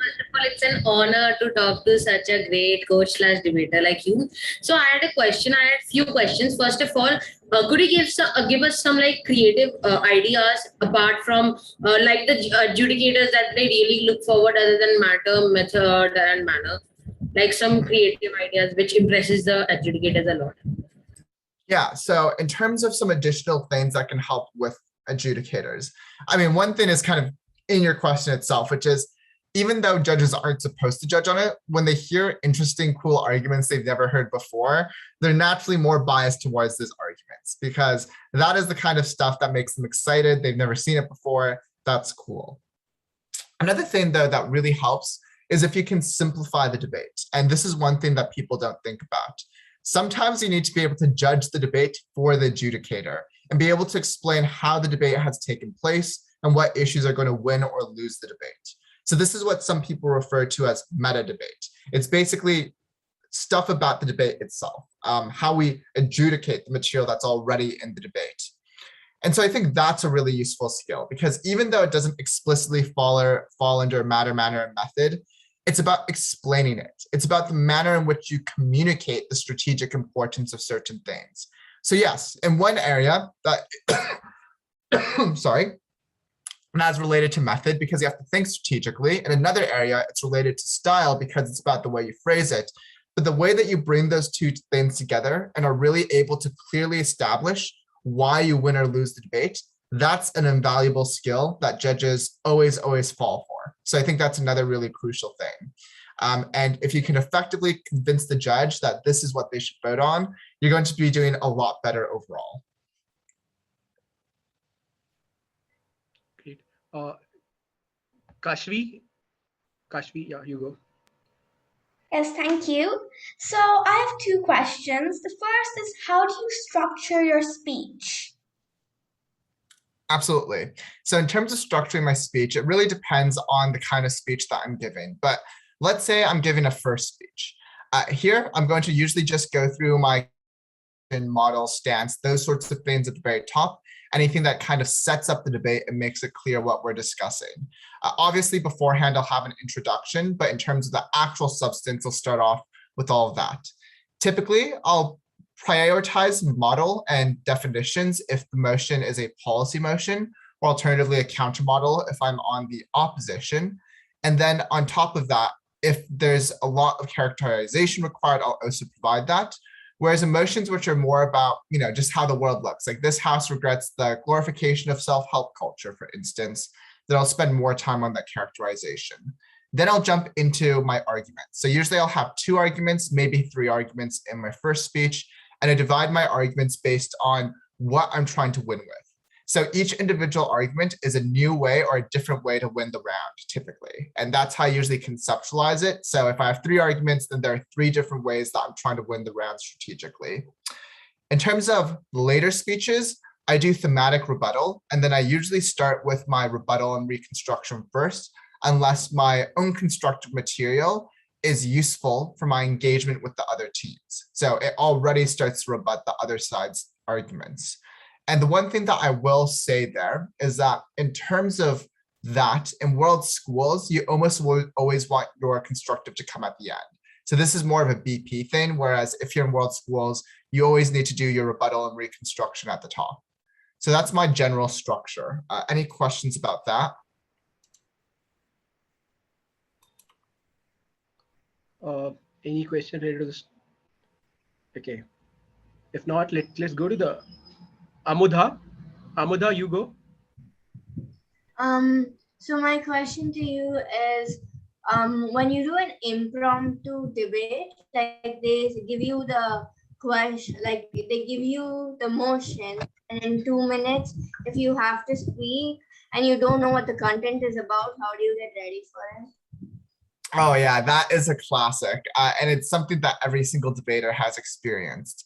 It's an honor to talk to such a great coach / debater like you. So I had a question. I had a few questions. First of all, could you give us some like creative ideas apart from like the adjudicators that they really look forward other than matter, method, and manner? Like some creative ideas which impresses the adjudicators a lot. Yeah, so in terms of some additional things that can help with adjudicators, I mean, one thing is kind of in your question itself, which is even though judges aren't supposed to judge on it, when they hear interesting, cool arguments they've never heard before, they're naturally more biased towards those arguments because that is the kind of stuff that makes them excited. They've never seen it before. That's cool. Another thing, though, that really helps is if you can simplify the debate. And this is one thing that people don't think about. Sometimes you need to be able to judge the debate for the adjudicator and be able to explain how the debate has taken place and what issues are going to win or lose the debate. So this is what some people refer to as meta debate. It's basically stuff about the debate itself, how we adjudicate the material that's already in the debate. And so I think that's a really useful skill because even though it doesn't explicitly fall under matter, manner, and method, it's about explaining it. It's about the manner in which you communicate the strategic importance of certain things. So yes, in one area that, sorry, and that's related to method because you have to think strategically. In another area, it's related to style because it's about the way you phrase it. But the way that you bring those two things together and are really able to clearly establish why you win or lose the debate, that's an invaluable skill that judges always fall for. So I think that's another really crucial thing. And if you can effectively convince the judge that this is what they should vote on, you're going to be doing a lot better overall. Great. Kashvi, yeah, you go. Yes, thank you. So I have two questions. The first is, how do you structure your speech? Absolutely. So in terms of structuring my speech, it really depends on the kind of speech that I'm giving. But let's say I'm giving a first speech. Here, I'm going to usually just go through my model, stance, those sorts of things at the very top, anything that kind of sets up the debate and makes it clear what we're discussing. Obviously, beforehand, I'll have an introduction, but in terms of the actual substance, I'll start off with all of that. Typically, I'll prioritize model and definitions if the motion is a policy motion, or alternatively a counter model if I'm on the opposition. And then on top of that, if there's a lot of characterization required, I'll also provide that. Whereas emotions which are more about, just how the world looks, like this house regrets the glorification of self-help culture, for instance, then I'll spend more time on that characterization. Then I'll jump into my arguments. So usually I'll have 2 arguments, maybe 3 arguments in my first speech, and I divide my arguments based on what I'm trying to win with. So each individual argument is a new way or a different way to win the round, typically. And that's how I usually conceptualize it. So if I have 3 arguments, then there are 3 different ways that I'm trying to win the round strategically. In terms of later speeches, I do thematic rebuttal, and then I usually start with my rebuttal and reconstruction first, unless my own constructive material is useful for my engagement with the other teams. So it already starts to rebut the other side's arguments. And the one thing that I will say there is that in terms of that, in world schools, you almost always want your constructive to come at the end. So this is more of a BP thing, whereas if you're in world schools, you always need to do your rebuttal and reconstruction at the top. So that's my general structure. Any questions about that? Any question related to this? Okay. If not, let's go to the Amudha. Amudha, you go. So my question to you is, when you do an impromptu debate, like they give you the question, like they give you the motion, and in 2 minutes, if you have to speak and you don't know what the content is about, how do you get ready for it? Oh yeah, that is a classic. And it's something that every single debater has experienced.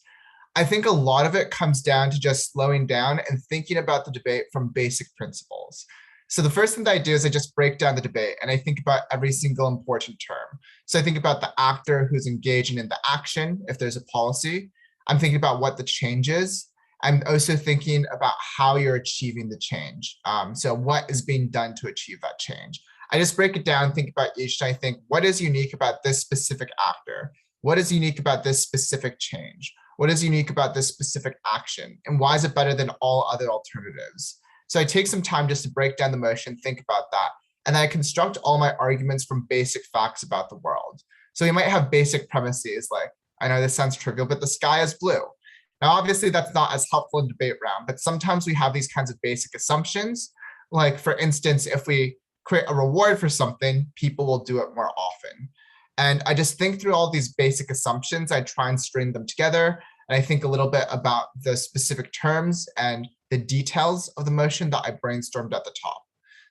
I think a lot of it comes down to just slowing down and thinking about the debate from basic principles. So the first thing that I do is I just break down the debate and I think about every single important term. So I think about the actor who's engaging in the action, if there's a policy. I'm thinking about what the change is. I'm also thinking about how you're achieving the change. So what is being done to achieve that change? I just break it down, think about each, and I think, what is unique about this specific actor? What is unique about this specific change? What is unique about this specific action? And why is it better than all other alternatives? So I take some time just to break down the motion, think about that. And then I construct all my arguments from basic facts about the world. So you might have basic premises like, I know this sounds trivial, but the sky is blue. Now, obviously that's not as helpful in debate round, but sometimes we have these kinds of basic assumptions. Like for instance, if we create a reward for something, people will do it more often. And I just think through all these basic assumptions, I try and string them together. And I think a little bit about the specific terms and the details of the motion that I brainstormed at the top.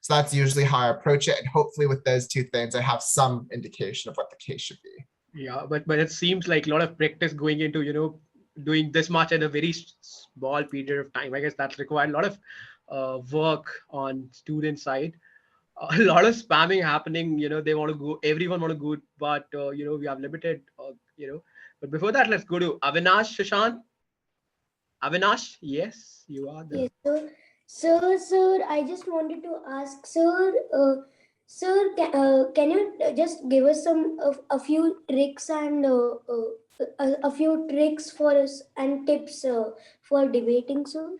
So that's usually how I approach it. And hopefully with those two things, I have some indication of what the case should be. Yeah, but it seems like a lot of practice going into, doing this much in a very small period of time. I guess that's required a lot of work on student side. A lot of spamming happening, they want to go, everyone want to go, but we have limited, but before that, let's go to Avinash Shashank. Avinash, yes, you are there. Yes, sir, I just wanted to ask, sir, can you just give us a few tricks and a few tricks for us and tips for debating, sir?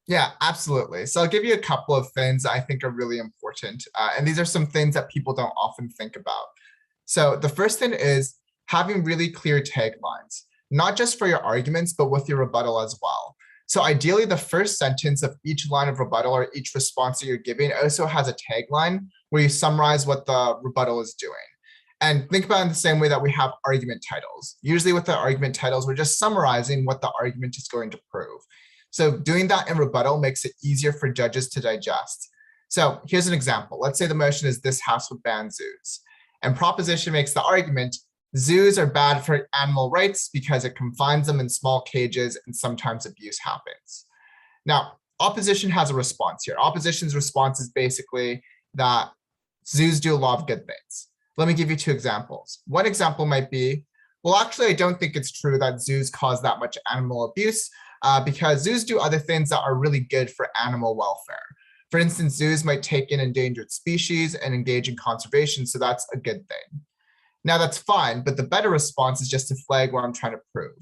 Yeah, absolutely. So I'll give you a couple of things I think are really important. And these are some things that people don't often think about. So the first thing is having really clear taglines, not just for your arguments, but with your rebuttal as well. So ideally, the first sentence of each line of rebuttal or each response that you're giving also has a tagline where you summarize what the rebuttal is doing. And think about it in the same way that we have argument titles. Usually with the argument titles, we're just summarizing what the argument is going to prove. So doing that in rebuttal makes it easier for judges to digest. So here's an example. Let's say the motion is this house would ban zoos. And proposition makes the argument, zoos are bad for animal rights because it confines them in small cages and sometimes abuse happens. Now, opposition has a response here. Opposition's response is basically that zoos do a lot of good things. Let me give you two examples. One example might be, well, actually, I don't think it's true that zoos cause that much animal abuse because zoos do other things that are really good for animal welfare. For instance, zoos might take in endangered species and engage in conservation, so that's a good thing. Now that's fine, but the better response is just to flag what I'm trying to prove.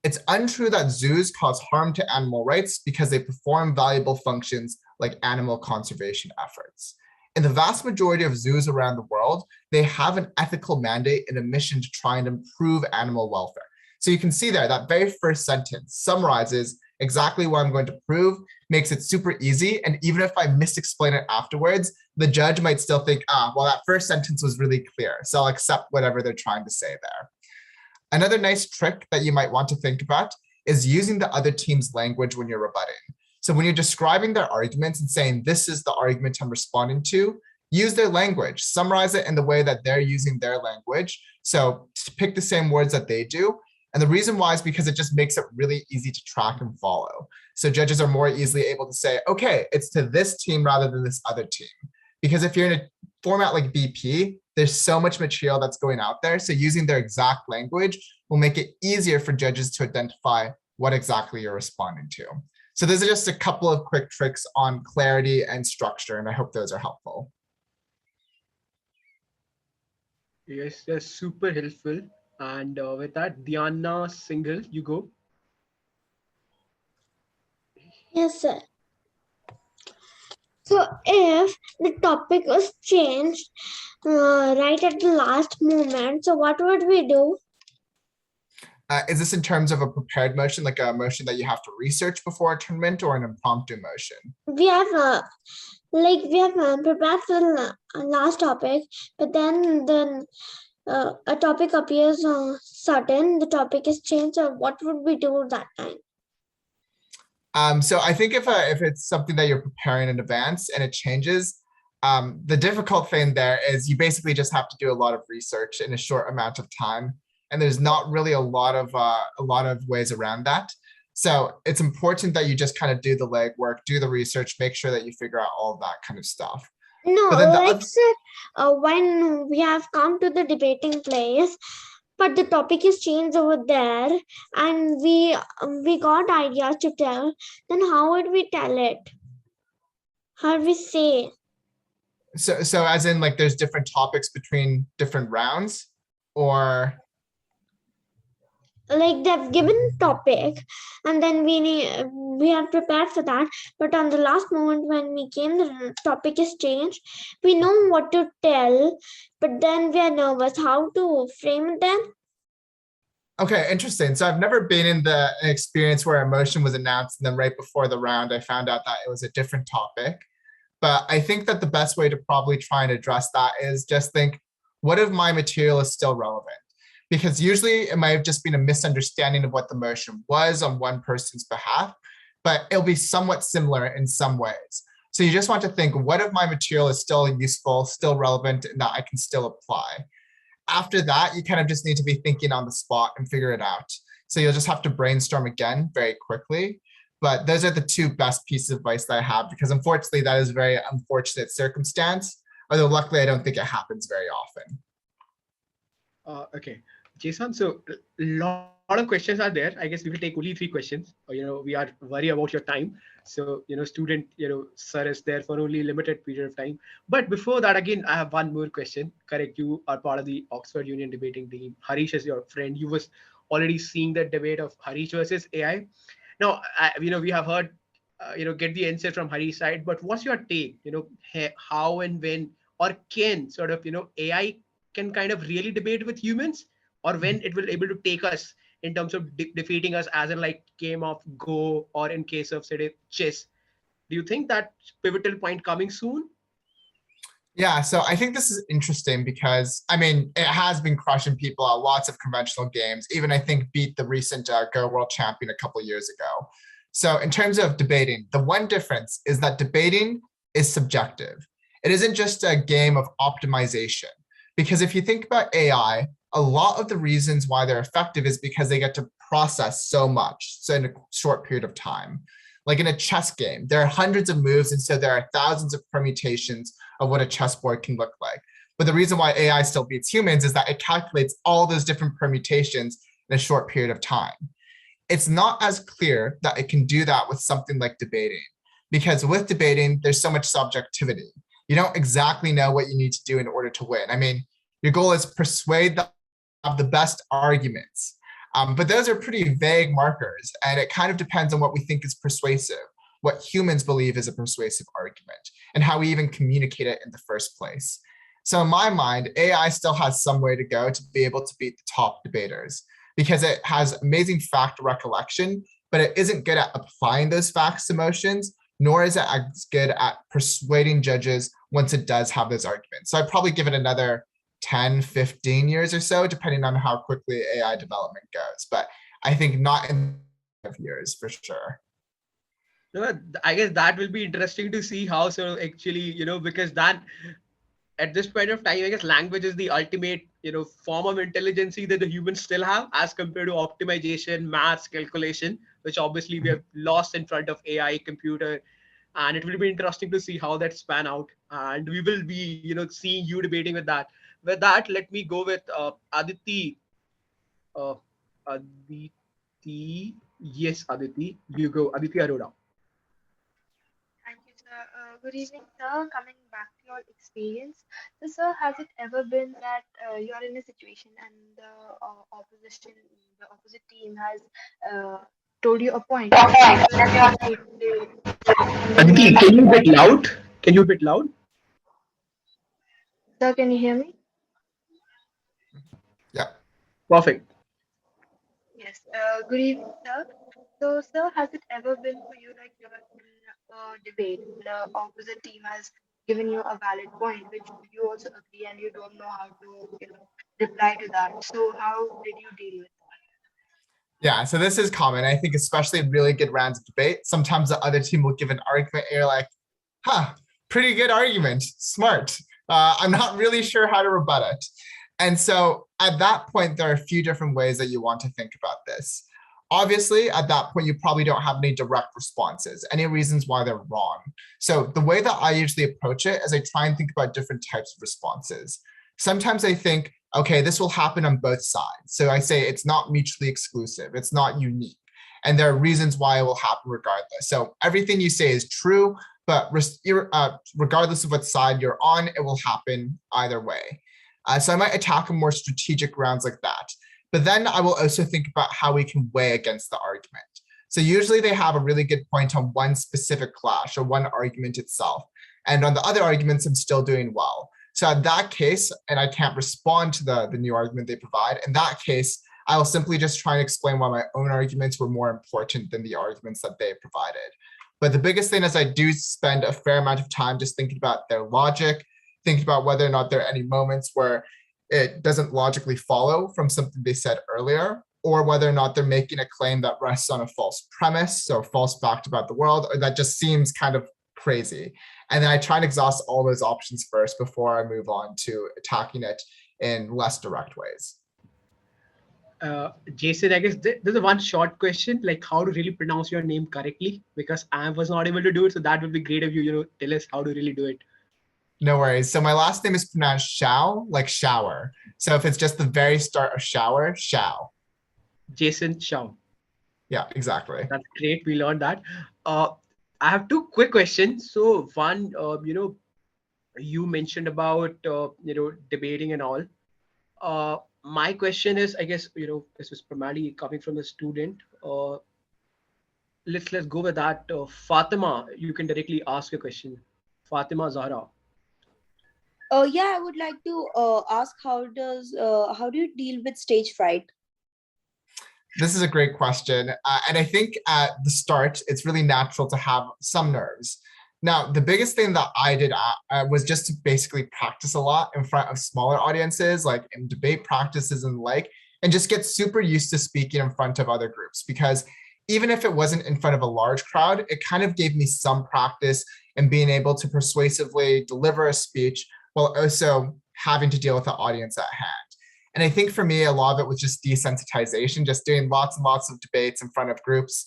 It's untrue that zoos cause harm to animal rights because they perform valuable functions like animal conservation efforts. In the vast majority of zoos around the world, they have an ethical mandate and a mission to try and improve animal welfare. So you can see there, that very first sentence summarizes exactly what I'm going to prove, makes it super easy. And even if I misexplain it afterwards, the judge might still think, well, that first sentence was really clear. So I'll accept whatever they're trying to say there. Another nice trick that you might want to think about is using the other team's language when you're rebutting. So when you're describing their arguments and saying, this is the argument I'm responding to, use their language, summarize it in the way that they're using their language. So pick the same words that they do, And the reason why is because it just makes it really easy to track and follow. So judges are more easily able to say, okay, it's to this team rather than this other team. Because if you're in a format like BP, there's so much material that's going out there. So using their exact language will make it easier for judges to identify what exactly you're responding to. So those are just a couple of quick tricks on clarity and structure, and I hope those are helpful. Yes, that's super helpful. And with that, Diana Single, you go. Yes, sir. So if the topic was changed right at the last moment, so what would we do? Is this in terms of a prepared motion, like a motion that you have to research before a tournament, or an impromptu motion? We have prepared for the last topic, but then a topic appears sudden, the topic is changed, so what would we do that time? So I think if it's something that you're preparing in advance and it changes, the difficult thing there is you basically just have to do a lot of research in a short amount of time. And there's not really a lot of ways around that. So it's important that you just kind of do the legwork, do the research, make sure that you figure out all of that kind of stuff. No, like say, when we have come to the debating place, but the topic is changed over there, and we got ideas to tell, then how would we tell it? How would we say? So as in like there's different topics between different rounds, or? Like they've given topic and then we have prepared for that, but on the last moment when we came, the topic is changed. We know what to tell, but then we are nervous how to frame it then. Okay, interesting. So I've never been in an experience where a motion was announced and then right before the round I found out that it was a different topic. But I think that the best way to probably try and address that is just think, what if my material is still relevant? Because usually it might have just been a misunderstanding of what the motion was on one person's behalf, but it'll be somewhat similar in some ways. So you just want to think, what if my material is still useful, still relevant, and that I can still apply? After that, you kind of just need to be thinking on the spot and figure it out. So you'll just have to brainstorm again very quickly. But those are the two best pieces of advice that I have, because unfortunately, that is a very unfortunate circumstance, although luckily I don't think it happens very often. Okay. Jason, so a lot of questions are there. I guess we will take only 3 questions. We are worried about your time. So, student, sir is there for only a limited period of time. But before that, again, I have one more question. Correct, you are part of the Oxford Union debating team. Harish is your friend. You was already seeing the debate of Harish versus AI. Now, we have heard, get the answer from Harish's side. But what's your take? How and when or can sort of, AI can kind of really debate with humans, or when it will able to take us in terms of defeating us, as in like game of Go, or in case of say chess. Do you think that pivotal point coming soon? Yeah, so I think this is interesting because, I mean, it has been crushing people at lots of conventional games, even I think beat the recent Go world champion a couple of years ago. So in terms of debating, the one difference is that debating is subjective. It isn't just a game of optimization. Because if you think about AI, a lot of the reasons why they're effective is because they get to process so much, so in a short period of time. Like in a chess game, there are hundreds of moves, and so there are thousands of permutations of what a chessboard can look like. But the reason why AI still beats humans is that it calculates all those different permutations in a short period of time. It's not as clear that it can do that with something like debating, because with debating, there's so much subjectivity. You don't exactly know what you need to do in order to win. I mean, your goal is persuade them of the best arguments. But those are pretty vague markers, and it kind of depends on what we think is persuasive, what humans believe is a persuasive argument, and how we even communicate it in the first place. So in my mind, AI still has some way to go to be able to beat the top debaters, because it has amazing fact recollection, but it isn't good at applying those facts to motions, nor is it as good at persuading judges once it does have those arguments. So I'd probably give it another 10, 15 years or so, depending on how quickly AI development goes. But I think not in 5 years for sure. I guess that will be interesting to see how, so actually, because that at this point of time, I guess language is the ultimate, form of intelligence that the humans still have, as compared to optimization, maths, calculation, which obviously we have lost in front of AI, computer. And it will be interesting to see how that span out. And we will be, seeing you debating with that. With that, let me go with Aditi. Uh, Aditi, yes, Aditi, you go. Aditi Arora. Thank you, sir. Good evening, sir. Coming back to your experience, so, sir, has it ever been that you are in a situation and the opposite team has told you a point and you are and then you Aditi, are can you bit loud? Can you bit loud? sir, can you hear me? Yeah. Perfect. Yes. Good evening, sir. So, sir, has it ever been for you like you're in a debate and the opposite team has given you a valid point which you also agree and you don't know how to, reply to that. So, how did you deal with it? Yeah, so this is common. I think especially in really good rounds of debate, sometimes the other team will give an argument and you're like, huh, pretty good argument, smart. I'm not really sure how to rebut it. And so at that point, there are a few different ways that you want to think about this. Obviously, at that point, you probably don't have any direct responses, any reasons why they're wrong. So the way that I usually approach it is I try and think about different types of responses. Sometimes I think, okay, this will happen on both sides. So I say it's not mutually exclusive, it's not unique. And there are reasons why it will happen regardless. So everything you say is true, but regardless of what side you're on, it will happen either way. So I might attack on more strategic rounds like that. But then I will also think about how we can weigh against the argument. So usually they have a really good point on one specific clash or one argument itself. And on the other arguments, I'm still doing well. So in that case, and I can't respond to the new argument they provide, in that case, I will simply just try and explain why my own arguments were more important than the arguments that they provided. But the biggest thing is I do spend a fair amount of time just thinking about their logic, thinking about whether or not there are any moments where it doesn't logically follow from something they said earlier, or whether or not they're making a claim that rests on a false premise or false fact about the world, or that just seems kind of crazy. And then I try and exhaust all those options first before I move on to attacking it in less direct ways. Jason, I guess there's a one short question, like how to really pronounce your name correctly, because I was not able to do it. So that would be great if you, tell us how to really do it. No worries. So my last name is pronounced Xiao, like shower. So if it's just the very start of shower, Xiao. Jason Xiao. Yeah, exactly. That's great. We learned that. I have two quick questions. So one, you mentioned about, debating and all. My question is, I guess, this is primarily coming from a student. Let's go with that. Fatima, you can directly ask a question. Fatima Zahra. Yeah, I would like to ask how do you deal with stage fright? This is a great question. And I think at the start, it's really natural to have some nerves. Now, the biggest thing that I did was just to basically practice a lot in front of smaller audiences, like in debate practices and the like, and just get super used to speaking in front of other groups. Because even if it wasn't in front of a large crowd, it kind of gave me some practice in being able to persuasively deliver a speech while also having to deal with the audience at hand. And I think for me, a lot of it was just desensitization, just doing lots and lots of debates in front of groups.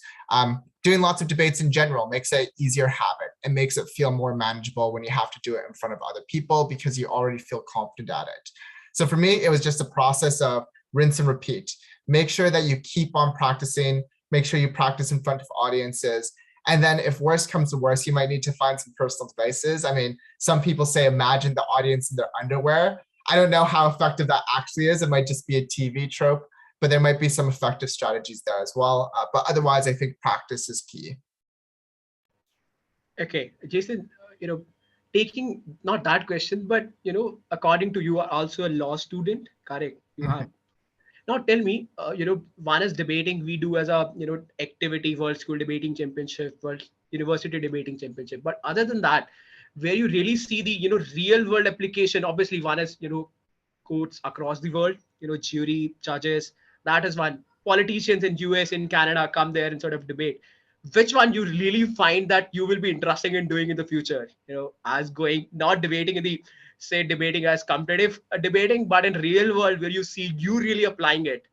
Doing lots of debates in general makes it an easier habit and makes it feel more manageable when you have to do it in front of other people because you already feel confident at it. So for me, it was just a process of rinse and repeat. Make sure that you keep on practicing, make sure you practice in front of audiences. And then if worse comes to worse, you might need to find some personal devices. I mean, some people say, imagine the audience in their underwear. I don't know how effective that actually is. It might just be a TV trope, but there might be some effective strategies there as well. But otherwise, I think practice is key. Okay, Jason, taking not that question, but, according to you are also a law student, correct? You have. Now tell me, one is debating we do as a, activity, World School Debating Championship, World University Debating Championship. But other than that, where you really see the, real world application, obviously one is, courts across the world, jury, judges, that is one. Politicians in US, in Canada come there and sort of debate. Which one you really find that you will be interested in doing in the future, as going, not debating in the say debating as competitive debating, but in real world where you see you really applying it?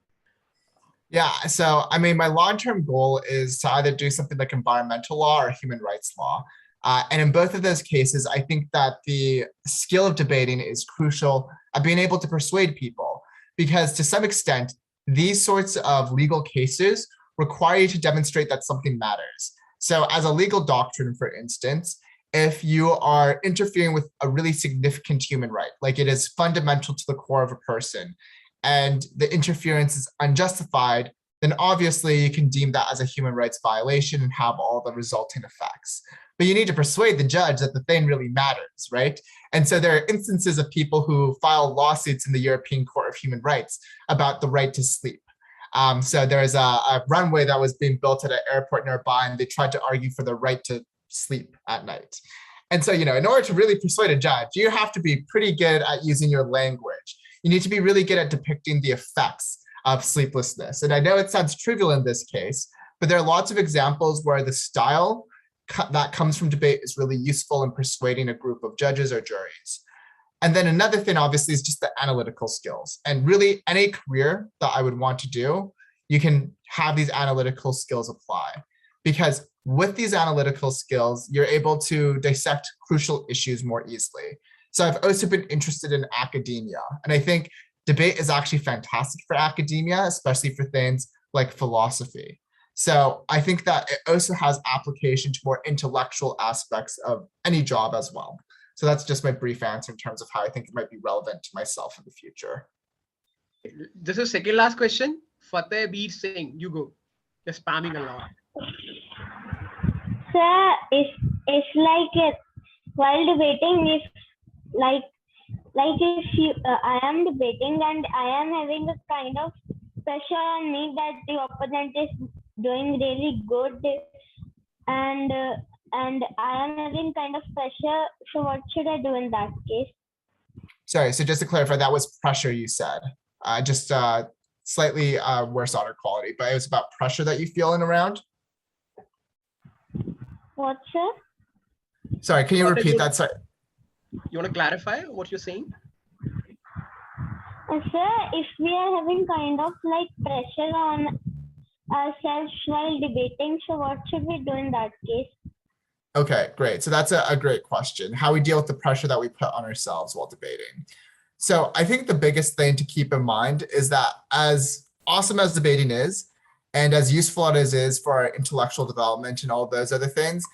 Yeah, so I mean, my long-term goal is to either do something like environmental law or human rights law. And in both of those cases, I think that the skill of debating is crucial at being able to persuade people, because to some extent, these sorts of legal cases require you to demonstrate that something matters. So as a legal doctrine, for instance, if you are interfering with a really significant human right, like it is fundamental to the core of a person, and the interference is unjustified, then obviously you can deem that as a human rights violation and have all the resulting effects. But you need to persuade the judge that the thing really matters, right? And so there are instances of people who file lawsuits in the European Court of Human Rights about the right to sleep. So there's a runway that was being built at an airport nearby, and they tried to argue for the right to sleep at night. And so, in order to really persuade a judge, you have to be pretty good at using your language. You need to be really good at depicting the effects of sleeplessness. And I know it sounds trivial in this case, but there are lots of examples where the style that comes from debate is really useful in persuading a group of judges or juries. And then another thing, obviously, is just the analytical skills. And really, any career that I would want to do, you can have these analytical skills apply. Because with these analytical skills, you're able to dissect crucial issues more easily. So I've also been interested in academia. And I think debate is actually fantastic for academia, especially for things like philosophy. So I think that it also has application to more intellectual aspects of any job as well. So that's just my brief answer in terms of how I think it might be relevant to myself in the future. This is second last question. Fateh Beer Singh, you go. You're spamming a lot. Sir, it's like while debating, if like if you I am debating and I am having a kind of pressure on me that the opponent is doing really good, and I am having kind of pressure. So what should I do in that case? Sorry, so just to clarify, that was pressure you said. Just slightly worse audio quality, but it was about pressure that you feel in a round. What, sir? Sorry, can you repeat that? Sorry. You want to clarify what you're saying? Sir, if we are having kind of like pressure on ourselves while debating, so what should we do in that case? Okay, great. So that's a great question. How we deal with the pressure that we put on ourselves while debating. So I think the biggest thing to keep in mind is that as awesome as debating is, and as useful as it is for our intellectual development and all those other things,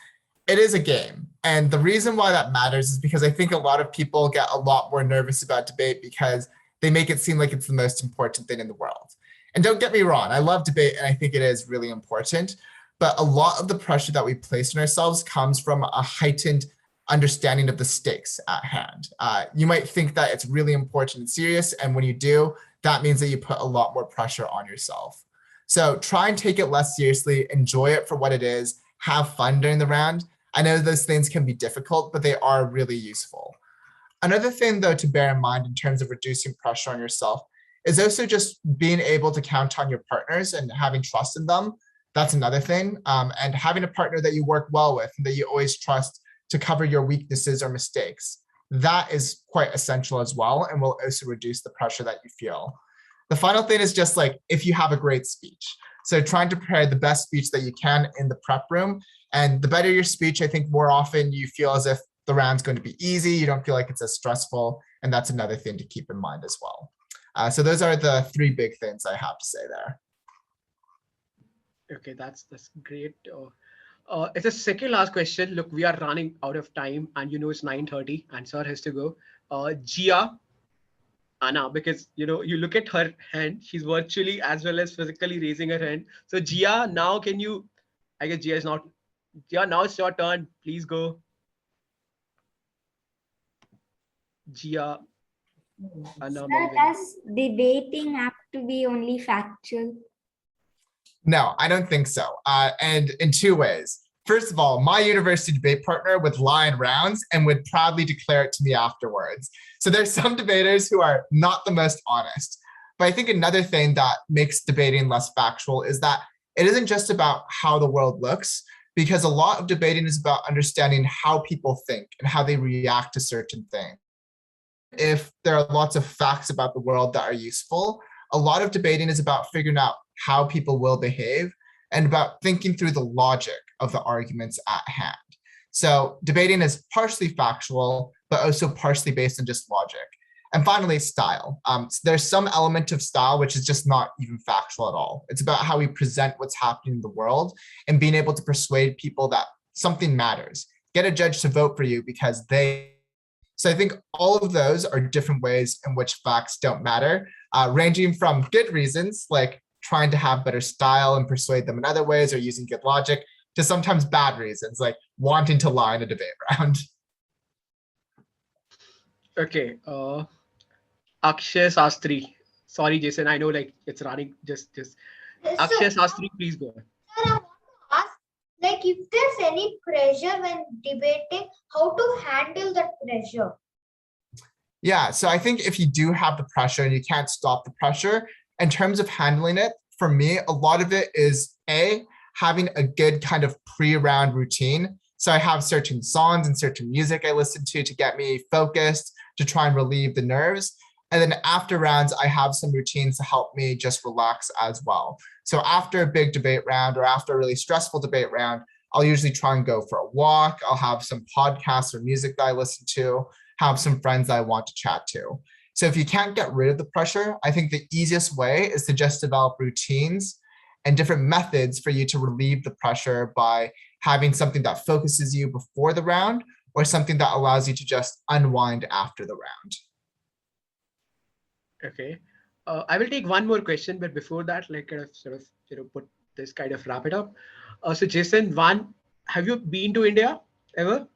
it is a game. And the reason why that matters is because I think a lot of people get a lot more nervous about debate because they make it seem like it's the most important thing in the world. And don't get me wrong, I love debate and I think it is really important, but a lot of the pressure that we place on ourselves comes from a heightened understanding of the stakes at hand. You might think that it's really important and serious, and when you do, that means that you put a lot more pressure on yourself. So try and take it less seriously, enjoy it for what it is, have fun during the round. I know those things can be difficult, but they are really useful. Another thing, though, to bear in mind in terms of reducing pressure on yourself is also just being able to count on your partners and having trust in them. That's another thing. And having a partner that you work well with and that you always trust to cover your weaknesses or mistakes. That is quite essential as well, and will also reduce the pressure that you feel. The final thing is just like if you have a great speech. So trying to prepare the best speech that you can in the prep room. And the better your speech, I think more often you feel as if the round's going to be easy. You don't feel like it's as stressful. And that's another thing to keep in mind as well. So those are the three big things I have to say there. Okay, that's great. It's a second last question. Look, we are running out of time and it's 9:30 and sir has to go. Gia, Anna, because you look at her hand, she's virtually as well as physically raising her hand. So Gia, now can you, I guess Gia is not, Gia, now it's your turn. Please go. Gia, Anna. Sir, does debating have to be only factual? No, I don't think so. And in two ways. First of all, my university debate partner would lie in rounds and would proudly declare it to me afterwards. So there's some debaters who are not the most honest. But I think another thing that makes debating less factual is that it isn't just about how the world looks, because a lot of debating is about understanding how people think and how they react to certain things. if there are lots of facts about the world that are useful, a lot of debating is about figuring out how people will behave and about thinking through the logic of the arguments at hand. So debating is partially factual, but also partially based on just logic. And finally, style. There's some element of style which is just not even factual at all. It's about how we present what's happening in the world and being able to persuade people that something matters. Get a judge to vote for you because they. So I think all of those are different ways in which facts don't matter, ranging from good reasons, like trying to have better style and persuade them in other ways or using good logic, to sometimes bad reasons, like wanting to lie in a debate round. Okay. Akshay Sastri. Sorry, Jason. I know like it's running. Just Akshay Sastri, please go on. Sir, I want to ask, like, if there's any pressure when debating, how to handle that pressure? Yeah, so I think if you do have the pressure and you can't stop the pressure, in terms of handling it, for me, a lot of it is having a good kind of pre-round routine. So I have certain songs and certain music I listen to get me focused, to try and relieve the nerves. And then after rounds, I have some routines to help me just relax as well. So after a big debate round or after a really stressful debate round, I'll usually try and go for a walk. I'll have some podcasts or music that I listen to, have some friends that I want to chat to. So if you can't get rid of the pressure, I think the easiest way is to just develop routines and different methods for you to relieve the pressure by having something that focuses you before the round or something that allows you to just unwind after the round. Okay. I will take one more question, but before that, like kind of sort of, put this kind of wrap it up. So Jason, have you been to India ever?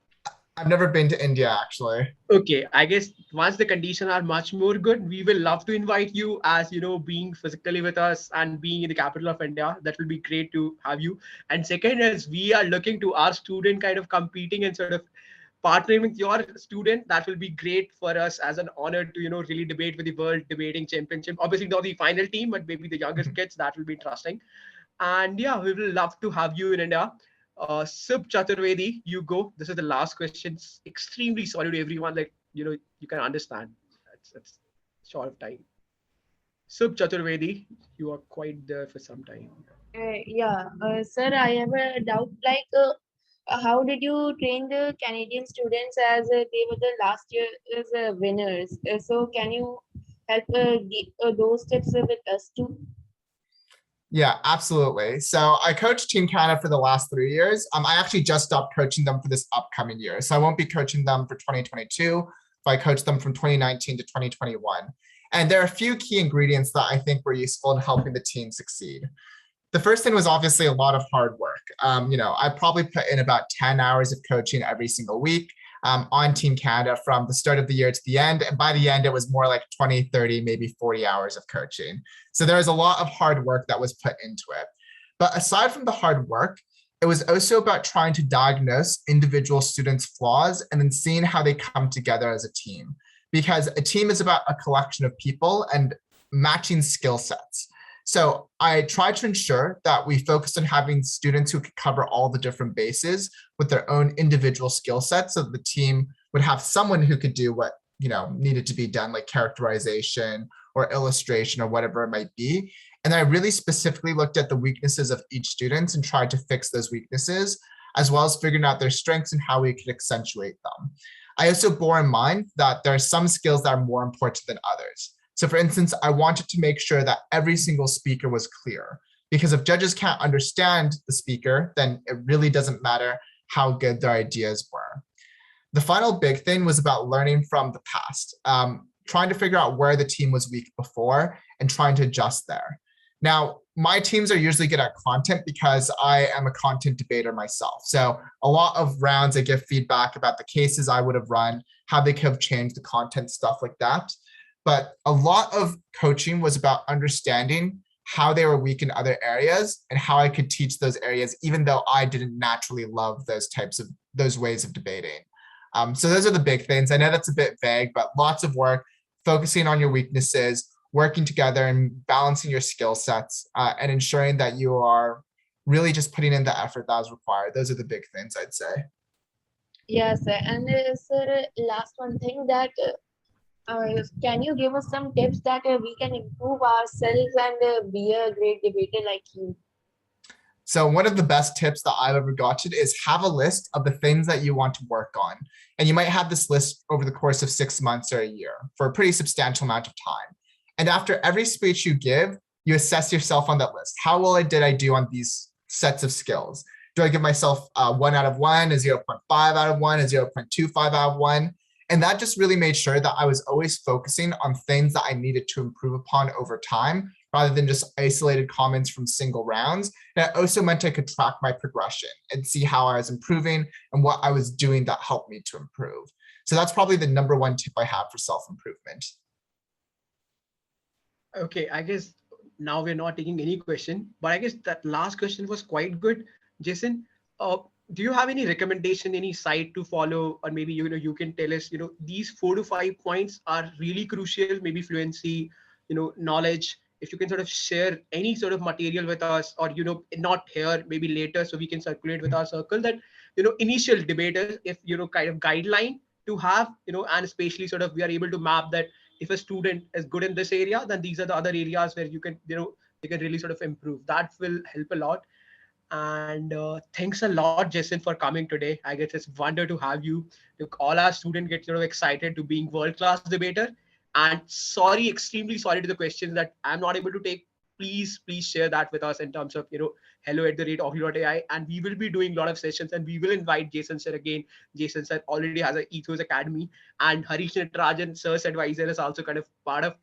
I've never been to India, actually. Okay, I guess once the conditions are much more good, we will love to invite you as, being physically with us and being in the capital of India. That will be great to have you. And second is we are looking to our student kind of competing and sort of partnering with your student. That will be great for us as an honor to, really debate with the World Debating Championship. Obviously not the final team, but maybe the youngest kids. That will be interesting. And yeah, we will love to have you in India. Sub Chaturvedi, you go. This is the last question. Extremely sorry to everyone. Like, you can understand. It's short of time. Sub Chaturvedi, you are quite there for some time. Sir, I have a doubt. Like, how did you train the Canadian students as they were the last year's winners? So, can you help give those tips with us too? Yeah, absolutely. So I coached Team Canada for the last 3 years. I actually just stopped coaching them for this upcoming year. So I won't be coaching them for 2022, but I coached them from 2019 to 2021. And there are a few key ingredients that I think were useful in helping the team succeed. The first thing was obviously a lot of hard work. I probably put in about 10 hours of coaching every single week on Team Canada from the start of the year to the end. And by the end, it was more like 20, 30, maybe 40 hours of coaching. So there was a lot of hard work that was put into it. But aside from the hard work, it was also about trying to diagnose individual students' flaws and then seeing how they come together as a team. Because a team is about a collection of people and matching skill sets. So I tried to ensure that we focused on having students who could cover all the different bases with their own individual skill sets, so the team would have someone who could do what needed to be done, like characterization or illustration or whatever it might be. And I really specifically looked at the weaknesses of each student and tried to fix those weaknesses, as well as figuring out their strengths and how we could accentuate them. I also bore in mind that there are some skills that are more important than others. So for instance, I wanted to make sure that every single speaker was clear, because if judges can't understand the speaker, then it really doesn't matter how good their ideas were. The final big thing was about learning from the past, trying to figure out where the team was weak before and trying to adjust there. Now, my teams are usually good at content because I am a content debater myself. So a lot of rounds I give feedback about the cases I would have run, how they could have changed the content, stuff like that. But a lot of coaching was about understanding how they were weak in other areas and how I could teach those areas, even though I didn't naturally love those ways of debating. So those are the big things. I know that's a bit vague, but lots of work, focusing on your weaknesses, working together and balancing your skill sets, and ensuring that you are really just putting in the effort that is required. Those are the big things, I'd say. Yes, sir. And sir, last one thing that Can you give us some tips that we can improve ourselves and be a great debater like you? So one of the best tips that I've ever gotten is have a list of the things that you want to work on. And you might have this list over the course of 6 months or a year for a pretty substantial amount of time. And after every speech you give, you assess yourself on that list. How well did I do on these sets of skills? Do I give myself a 1 out of 1, a 0.5 out of 1, a 0.25 out of 1? And that just really made sure that I was always focusing on things that I needed to improve upon over time, rather than just isolated comments from single rounds. And it also meant I could track my progression and see how I was improving and what I was doing that helped me to improve. So that's probably the number one tip I have for self-improvement. Okay, I guess now we're not taking any question, but I guess that last question was quite good. Jason, do you have any recommendation, any site to follow, or maybe you can tell us, these 4 to 5 points are really crucial, maybe fluency, knowledge. If you can sort of share any sort of material with us, or not here, maybe later, so we can circulate with our circle that initial debaters, if kind of guideline to have, and especially sort of we are able to map that if a student is good in this area, then these are the other areas where you can they can really sort of improve. That will help a lot. And thanks a lot, Jason, for coming today. I guess it's wonder to have you. Look, all our students get sort of excited to being world-class debater. And sorry, extremely sorry to the questions that I'm not able to take. Please share that with us in terms of hello@augli.ai, and we will be doing a lot of sessions, and we will invite Jason sir again. Jason sir already has an Ethos Academy, and Harish Natarajan sir's advisor is also kind of part of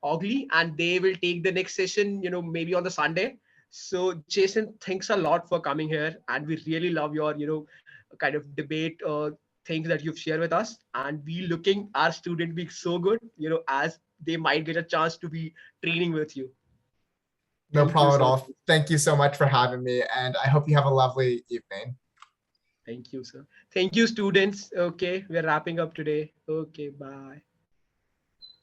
AugLi, and they will take the next session, maybe on the Sunday. So Jason, thanks a lot for coming here, and we really love your, kind of debate things that you've shared with us. And we looking our student being so good, as they might get a chance to be training with you. No Thank you problem at so all. much. Thank you so much for having me, and I hope you have a lovely evening. Thank you, sir. Thank you, students. Okay, we're wrapping up today. Okay, bye.